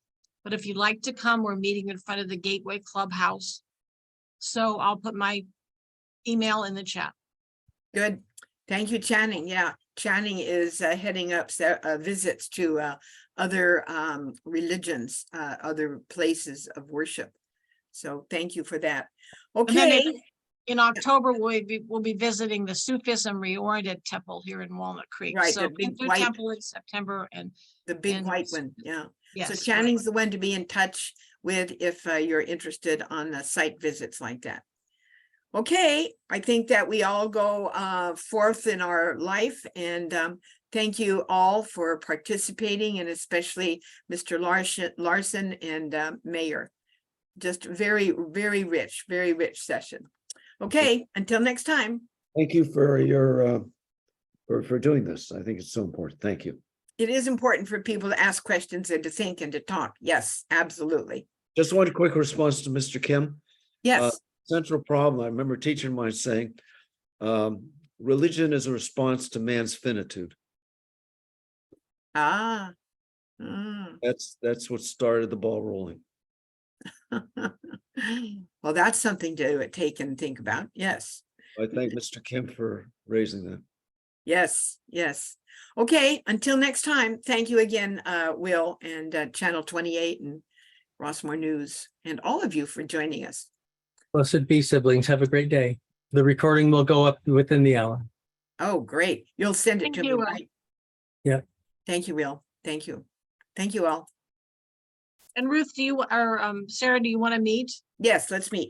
But if you'd like to come, we're meeting in front of the Gateway Clubhouse. So I'll put my email in the chat. Good. Thank you, Channing. Yeah, Channing is heading up visits to other religions, other places of worship. So thank you for that. Okay. In October, we'll be visiting the Sufism Reoriented Temple here in Walnut Creek. Right, So the big Hindu white temple in September and the big white one. Yeah. yes, So Channing's the one to be in touch with if you're interested on site visits like that. Okay, I think that we all go forth in our life, and thank you all for participating, and especially Mr. Larsen and Mayor. Just very, very rich session. Okay, until next time. Thank you for your for doing this. I think it's so important. Thank you. It is important for people to ask questions and to think and to talk. Yes, absolutely. Just one quick response to Mr. Kim. Yes. Central problem, I remember a teacher of mine saying, religion is a response to man's finitude. Ah, Mm. That's what started the ball rolling. Well, that's something to take and think about. Yes. I thank Mr. Kim for raising that. Yes, yes. Okay, until next time, thank you again, Will, and Channel 28 and Rossmore News, and all of you for joining us. Blessed be, siblings. Have a great day. The recording will go up within the hour. Oh, great. You'll send it Thank to me, you, Will. right? Yeah. Thank you, Will. Thank you. Thank you all. And Ruth, do you, or Sarah, do you want to meet? Yes, let's meet.